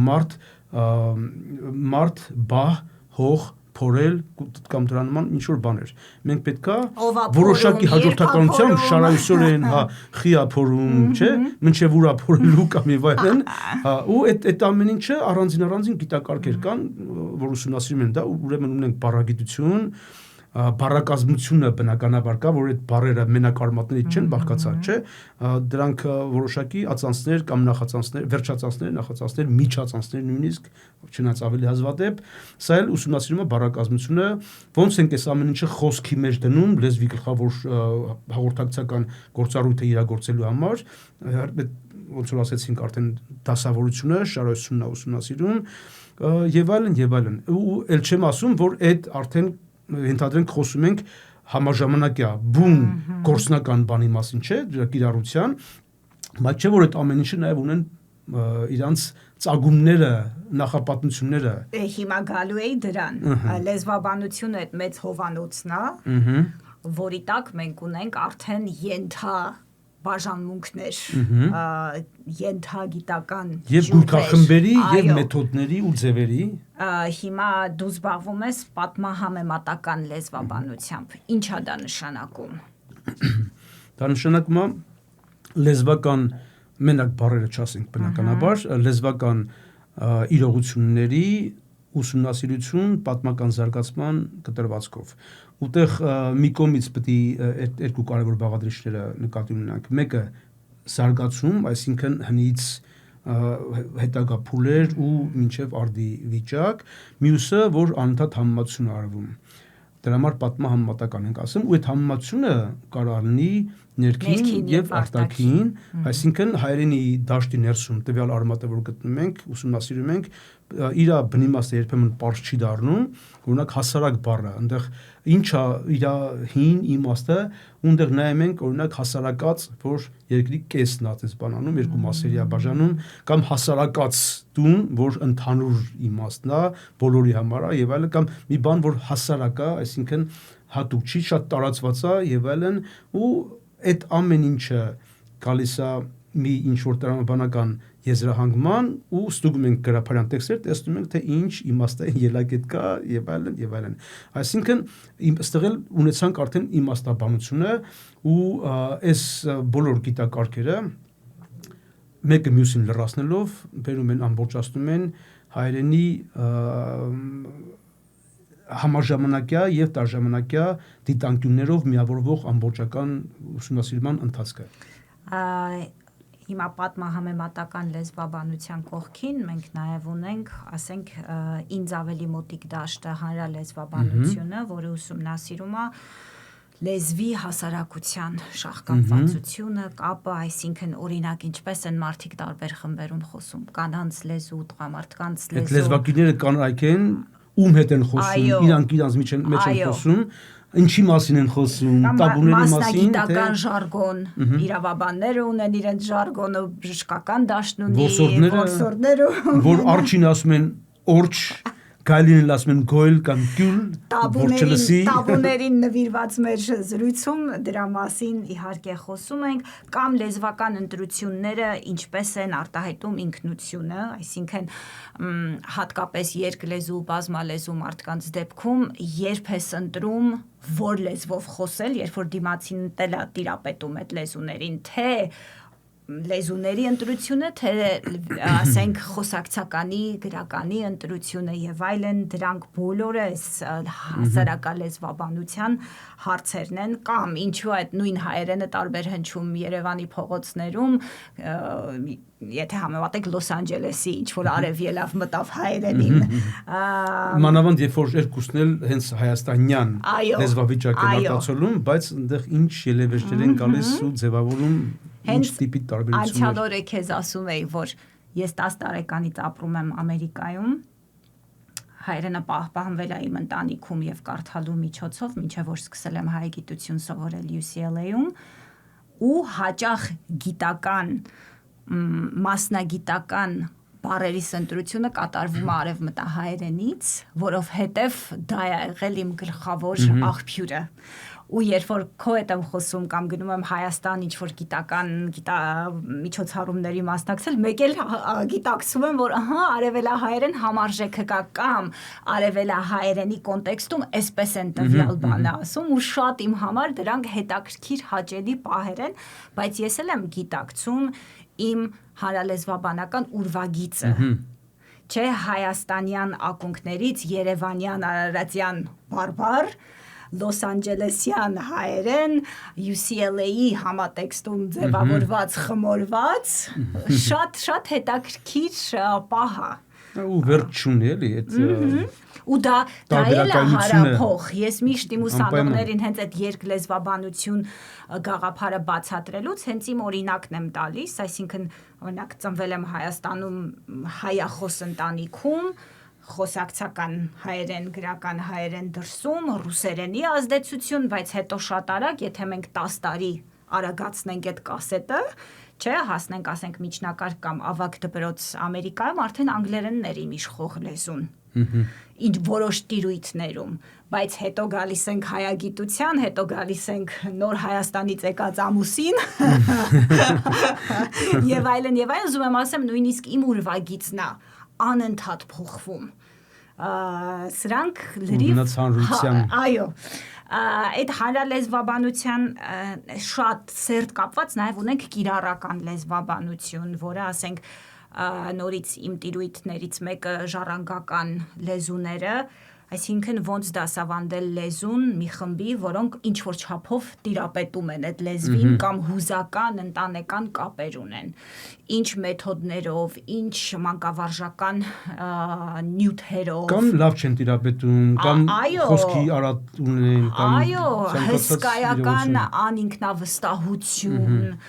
մարդ, բահ, հող, փորել կամ դրա նման ինչ որ բաներ։ Մենք պետքա որոշակի հաջորդականությամբ շարայուսորեն, խիա փորում, չէ՞, մինչև ուրա փորելու կամ եւ այլն, ու այդ ամեն ինչը առանձին գիտակարգեր կան, որ ուսումնասիրում են դա, ուրեմն ունենք բառագիտություն, բառակազմությունը բնականաբար կա, որ այդ բառերը մենակ արմատներից չեն բաղկացած, չէ, դրանք որոշակի ածանցներ կամ նախածանցներ, վերջածանցներ, նախածանցներ, միջածանցներ նույնիսկ, չնայած ավելի հազվադեպ, սա էլ ուսումնասիրում է բառակազմությունը, ոնց ենք այս ամեն ինչը խոսքի մեջ դնում լեզվի գլխավոր հաղորդակցական գործառույթը իրագործելու համար, ոնց որ ասեցինք արդեն դասավորությունը, շարասությունն է ուսումնասիրում եւ այլն, ու ել չեմ ասում, որ այդ արդեն ենթադրենք խոսում ենք համաժամանակյա բուն գործնական բանի մասին, չէ, դրա կիրառության, բայց չէ որ այդ ամեն ինչը նաև ունեն իրանց ծագումները, նախապատմությունները։ Հիմա գալու էի դրան, լեզվաբանությունը այդ մեծ հովանոցն է, որի տակ մենք ունենք արդեն բաժանմունքներ, ենթագիտական և գույքախմբերի և մեթոդների ու ձևերի։ Հիմա դու զբաղվում ես պատմահամեմատական լեզվաբանությամբ, ինչ է դա նշանակում։ Դա նշանակում է լեզվական, մենակ բառերը չասենք բնականաբար, լեզվական իրողությունների ուսումնասիրություն պատմական զարգացման կտրվածքով։ Ուտեղ մի կողմից պետք է երկու կարևոր բաղադրիչները նկատի ունենանք։ Մեկը զարգացում, այսինքն հնից հետագա փուլեր ու մինչև արդի վիճակ, մյուսը, որ անընդհատ համեմատություն արվում։ Դրա համար պատմահամեմատական ենք ասում, ու այդ համեմատությունը կարող լինի ներքին եւ արտաքին, այսինքն հայերենի դաշտի ներսում տվյալ արմատը, որ գտնում ենք, ուսումնասիրում ենք, իր բնիմաստը երբեմն պարզ չի դառնում, օրինակ հասարակ բառը, այնտեղ ինչա իր հին իմաստը, ունդեղ նայում ենք, օրինակ հասարակած, որ երկրի կեսն է այդպես բանանում, երկու մասերի է բաժանում, կամ հասարակած տուն, որ ընդհանուր իմաստն է, բոլորի համար է եւ այլն, կամ մի բան, որ հասարակ է, այսինքն հատուկ չի, շատ տարածված է եւ այլն, ու այդ ամեն ինչը գալիս է մի ինչ-որ տրամաբանական եզրահանգման ու ստուգում ենք գրափարյան տեքստեր, տեսնում ենք, թե ինչ իմաստային ելակետ կա եւ այլն եւ այլն։ Այսինքն այստեղ էլ ունեցանք արդեն իմաստաբանությունը ու այս բոլոր գիտակարգերը մեկը մյուսին լրացնելով բերում են ամբողջացնում են հայերենի համաժամանակյա եւ տարժամանակյա դիտանկյուններով միավորվող ամբողջական ուսումնասիրման ընթացքը։ Հիմա պատմահամեմատական լեզվաբանության կողքին մենք նաև ունենք, ասենք, ինձ ավելի մոտիկ դաշտը հանրալեզվաբանությունը, որը ուսումնասիրում է լեզվի հասարակության շահկապվածությունը, կապը, այսինքն օրինակ ինչպես են մարդիկ տարբեր խմբերում խոսում, կանանց լեզու, տղամարդկանց լեզու։ Այդ լեզվակիրները կանայք են, ում հետ են խոսում, իրանք մեջ են խոսում, ինչի մասին են խոսում, տաբուների մասին, մասնագիտական ժարգոն, իրավաբանները ունեն իրենց ժարգոնը, բժշկական դաշտն ունի, որսորդները, որ արջին ասում են օրջ, գայլին ասում են գոյլ կամ գյուլ, որ չլսի։ Տաբուներին նվիրված մեր զրույցում դրա մասին իհարկե խոսում ենք, կամ լեզվական ընտրությունները ինչպես են արտահայտում ինքնությունը, այսինքն հատկապես երկլեզու, բազմալեզու մարդկանց դեպքում երբ ես ընտրում որ լեզվով խոսել, երբ որ դիմացին տիրապետում այդ լեզուներին, թե լեզուների ընտրությունը, թե ասենք խոսակցականի, գրականի ընտրությունը եւ այլն, դրանք բոլորը հասարակալեզվաբանության հարցերն են, կամ ինչու այդ նույն հայերենը տարբեր հնչում Երևանի փողոցներում, եթե համեմատենք Լոս Անջելեսի, ինչ որ արևելավ մտավ հայերենին։ Մանավանդ երբ որ երկուսն էլ հենց հայաստանյան լեզվավիճակ են արտացոլում, բայց այնտեղ ինչ ելևէջներ են գալիս ու ձևավորում ինչ տիպի տարբերություններ։ Անցյալ օրը քեզ ասում էի, որ ես 10 տարեկանից ապրում եմ Ամերիկայում, հայերենը պահպանվել է իմ ընտանիքում եւ կարդալու միջոցով, մինչեւ որ սկսել եմ հայ գիտություն սովորել UCLA-ում, ու հաճախ գիտական, մասնագիտական բառերի ընտրությունը կատարվում է արևմտահայերենից, որովհետեւ դա է եղել իմ գլխավոր աղբյուրը։ Ու երբ որ քո հետ եմ խոսում կամ գնում եմ Հայաստան ինչ-որ գիտական միջոցառումների մասնակցել, մեկ էլ գիտակցում եմ, որ արևելահայերեն համարժեքը կա կամ արևելահայերենի կոնտեքստում այսպես են տվյալ բանը ասում, ու շատ իմ համար դրանք հետաքրքիր հաճելի պահեր են, բայց ես էլ եմ գիտակցում իմ հանրալեզվաբանական ուրվագիծը, չէ, հայաստանյան ակունքներից երևանյան արարատյան բարբար, Լոս Անջելեսյան հայերեն, UCLA-ի համատեքստում ձևավորված խմորված, շատ հետաքրքիր պահ է։ Ու վերջ չունի էլի այդ ու դա էլ է հարափող։ Ես միշտ իմ ուսանողներին հենց այդ երկլեզվաբանություն գաղափարը բացատրելուց հենց իմ օրինակն եմ տալիս, այսինքն օրինակ ծնվել եմ Հայաստանում հայախոս ընտանիքում, խոսակցական հայերեն, գրական հայերեն դրսում, ռուսերենի ազդեցություն, բայց հետո շատ արագ, եթե մենք 10 տարի արագացնենք այդ կասետը, չէ, հասնենք, ասենք, միջնակարգ կամ ավագ դպրոց Ամերիկայում, արդեն անգլերենն էր իմ իշխող լեզուն։ Ինչ որոշ տիրույթներում, բայց հետո գալիս ենք հայագիտության, հետո գալիս ենք նոր Հայաստանից եկած ամուսին եւ այլն, ուզում եմ ասեմ, նույնիսկ իմ ուրվագիծն է անընդհատ փոխվում։ Սրանք լրիվ այո, այդ հանրալեզվաբանության շատ սերտ կապված նաև ունենք կիրառական լեզվաբանություն, որը ասենք նորից իմ տիրույթներից մեկը ժառանգական լեզուները, այսինքն ոնց դասավանդել լեզուն մի խմբի, որոնք ինչ-որ չափով տիրապետում են այդ լեզվին կամ հուզական, ընտանեկան կապեր ունեն, ինչ մեթոդներով, ինչ մանկավարժական նյութերով։ Կամ լավ չեն տիրապետում, կամ խոսքի արատ ունեն, կամ հսկայական անինքնավստահություն,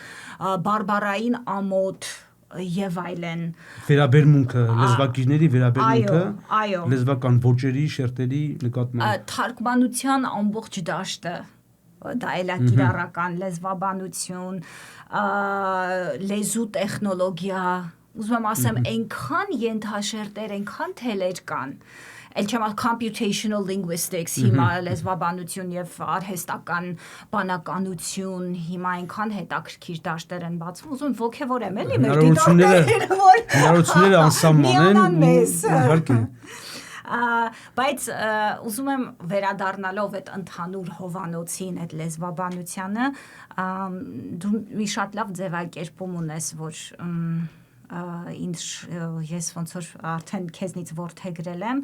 բարբառային ամոթ եւ այլն, վերաբերմունքը, լեզվակիրների վերաբերմունքը, լեզվական ոճերի, շերտերի նկատմամբ, թարգմանության ամբողջ դաշտը, դա էլ է կիրառական լեզվաբանություն, լեզու տեխնոլոգիա, ուզում եմ ասեմ, այնքան ենթաշերտեր, այնքան թելեր կան, էլ չեմ computational linguistics, հիմա լեզվաբանություն եւ արհեստական բանականություն, հիմա այնքան հետաքրքիր դաշտեր են բացվում, ուզում ոգևորեմ էլի մեր դիտողները, որ հնարավորությունները անսահման են, իհարկե։ Բայց ուզում եմ վերադառնալով այդ ընդհանուր հովանոցին, այդ լեզվաբանությանը, դու մի շատ լավ ձևակերպում ունես, որ ես ոնց որ արդեն քեզնից որդեգրել եմ,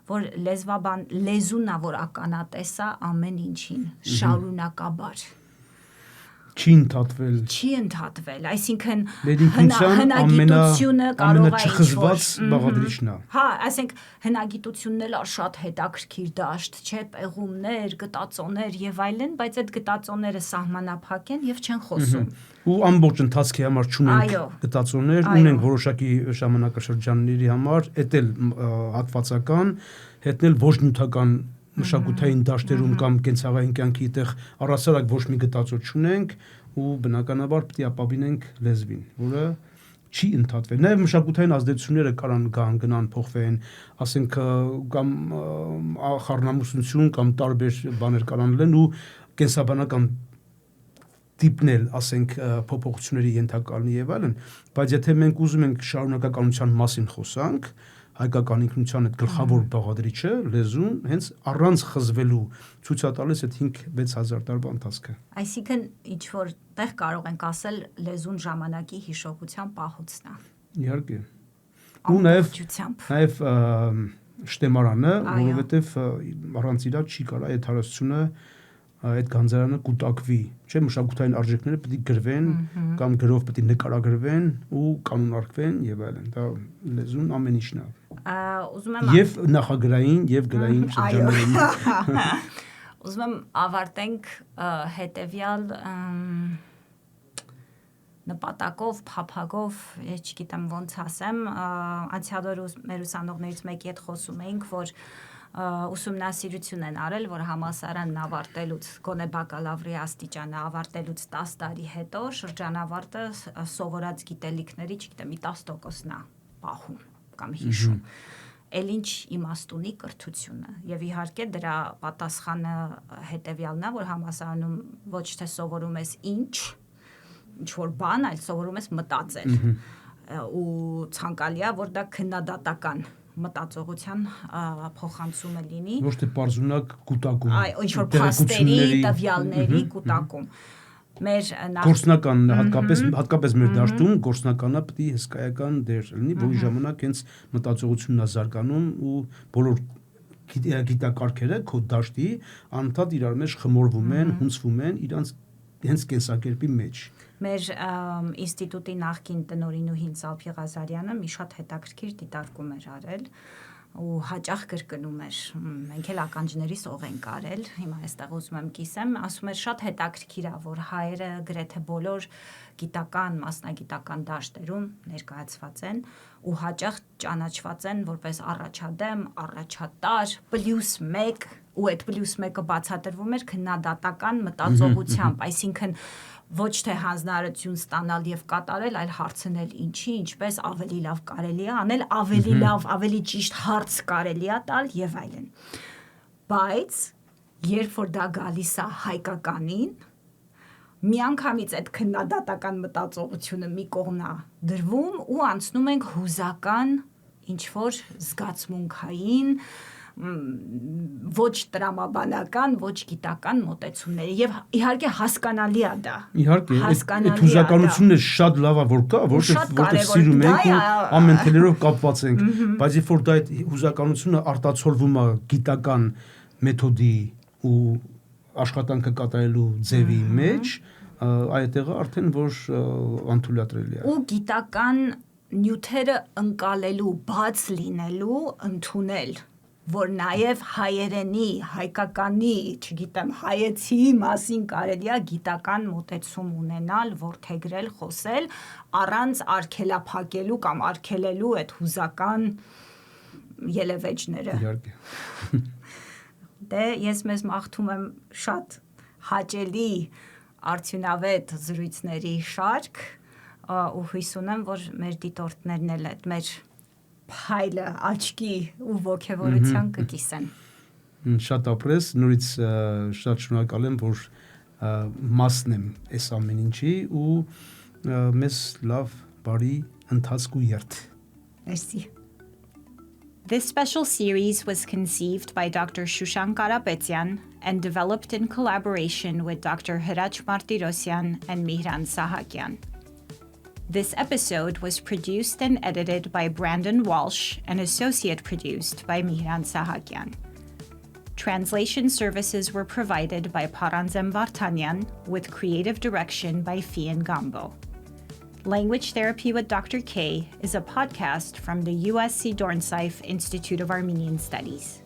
որ լեզունն է, որ ականատես է ամեն ինչին, շարունակաբար։ Չի ընդհատվել, այսինքն հնագիտությունը կարող է չխզված բաղադրիչն է։ Հա, ասենք հնագիտությունն էլ շատ հետաքրքիր դաշտ, չէ, պեղումներ, գտածոներ եւ այլն, բայց այդ գտածոները սահմանափակ են եւ չեն խոսում։ Ու ամբողջ ընթացքի համար չունենք գտածոներ, ունենք որոշակի ժամանակաշրջանների համար, էդ էլ հատվածական, հետն էլ ոչ նյութական մշակութային դաշտերում կամ կենցաղային կյանքի տեղ առասարակ ոչ մի գտածո չունենք ու բնականաբար պետք է ապավինենք լեզվին, որը չի ընդհատվել։ Նաև մշակութային ազդեցությունները կարան գնան փոխվեն, ասենք կամ խառնամուսնություն կամ տարբեր բաներ կարան լինեն ու կենսաբանական տիպնել, ասենք, փոփոխությունների ենթակա լինի եւ այլն, բայց եթե մենք ուզում ենք շարունակականության մասին խոսանք, հայկական ինքնության այդ գլխավոր բաղադրիչը լեզուն հենց առանց խզվելու ցույց է տալիս այդ 5-6000 տարվա ընթացքը։ Այսինքն ինչ որ տեղ կարող ենք ասել լեզուն ժամանակի հիշողության պահոցն է։ Իհարկե։ Ու նաև շտեմարանը, որովհետև առանց իրա չի կարա այդ հարստությունը այդ գանձարանը կուտակվի, չէ, մշակութային արժեքները պետք է գրվեն կամ գրով պետք է նկարագրվեն ու կանոնարկվեն եւ այլն։ Դա լեզուն ամեն ինչն է։ Ուզում եմ եւ նախագրային եւ գրային շրջաններում։ Ուզում եմ ավարտենք հետեւյալ նպատակով, փափագով, ես չգիտեմ ոնց ասեմ, անցյալ օր մեր ուսանողներից մեկի հետ խոսում էինք, որ ուսումնասիրություն են արել, որ համալսարանն ավարտելուց, գոնե բակալավրի աստիճանը ավարտելուց 10 տարի հետո շրջանավարտը սովորած գիտելիքների, չգիտեմ, 10%-ն է պահում կամ հիշում։ Էլ ինչ իմաստ ունի կրթությունը եւ իհարկե դրա պատասխանը հետեւյալն է, որ համալսարանում ոչ թե սովորում ես ինչ որ բան, այլ սովորում ես մտածել ու ցանկալի է, որ դա քննադատական մտածողության փոխանցումը լինի։ Ոչ թե պարզունակ կուտակում։ Այո, ինչ որ փաստերի, տվյալների կուտակում։ Մեր գործնական հատկապես մեր դաշտում գործնականը պետք է հսկայական դեր լինի, որի ժամանակ հենց մտածողությունն է զարգանում ու բոլոր գիտակարգերը քո դաշտի անընդհատ իրար մեջ խմորվում են, հունցվում են իրանց հենց կենսակերպի մեջ։ Մեր ինստիտուտի նախկին տնօրինուհին Սափի Ղազարյանը մի շատ հետաքրքիր դիտարկում էր արել ու հաճախ կրկնում էր, մենք էլ ականջների սող ենք արել, հիմա այստեղ ուզում եմ կիսեմ, ասում էր շատ հետաքրքիր է, որ հայերը գրեթե բոլոր գիտական, մասնագիտական դաշտերում ներկայացված են ու հաճախ ճանաչված են որպես առաջադեմ, առաջատար, +1 ու այդ +1-ը բացատրվում էր քննադատական մտածողությամբ, այսինքն ոչ թե հանձնարարություն ստանալ եւ կատարել, այլ հարցնել ինչի, ինչպես ավելի լավ կարելի է անել, ավելի լավ, ավելի ճիշտ հարց կարելի է տալ եւ այլն։ Բայց երբ որ դա գալիս է հայկականին, միանգամից այդ քննադատական մտածողությունը մի կողմ է դրվում ու անցնում ենք հուզական ինչ որ զգացմունքային ոչ տրամաբանական, ոչ գիտական մոտեցումների եւ իհարկե հասկանալի է դա։ Իհարկե, այդ հուզականությունը շատ լավ է որ կա, որտեղ սիրում ենք ու ամեն թելերով կապված ենք, բայց երբ որ դա այդ հուզականությունը արտացոլվում է գիտական մեթոդի ու աշխատանքը կատարելու ձևի մեջ, այդտեղը արդեն որ անթույլատրելի է։ Ու գիտական նյութերը ընկալելու, բաց լինելու, ընդունել որ նաև հայերենի, հայկականի, չգիտեմ, հայեցի մասին կարելի է գիտական մոտեցում ունենալ, որդեգրել, խոսել, առանց արգելափակելու կամ արգելելու այդ հուզական ելևէջները։ Իհարկե։ Դե ես մեզ մաղթում եմ շատ հաճելի արդյունավետ զրույցների շարք ու հույս ունեմ, որ մեր դիտորդներն էլ այդ մեր փայլը աչքի ու ոգևորության կկիսեն։ Շատ ապրես, նորից շատ շնորհակալ եմ, որ մասն եմ այս ամեն ինչի ու մեզ լավ բարի ընթացք ու երթ։ Merci. This special series was conceived by Dr. Shushank Karapetyan and developed in collaboration with Dr. Hirac Martirosyan and Mihran Sahakyan. This episode was produced and edited by Brandon Walsh and associate produced by Mihran Sahakyan. Translation services were provided by Paranzem Vartanyan with creative direction by Fian Gambo. Language Therapy with Dr. K is a podcast from the USC Dornsife Institute of Armenian Studies.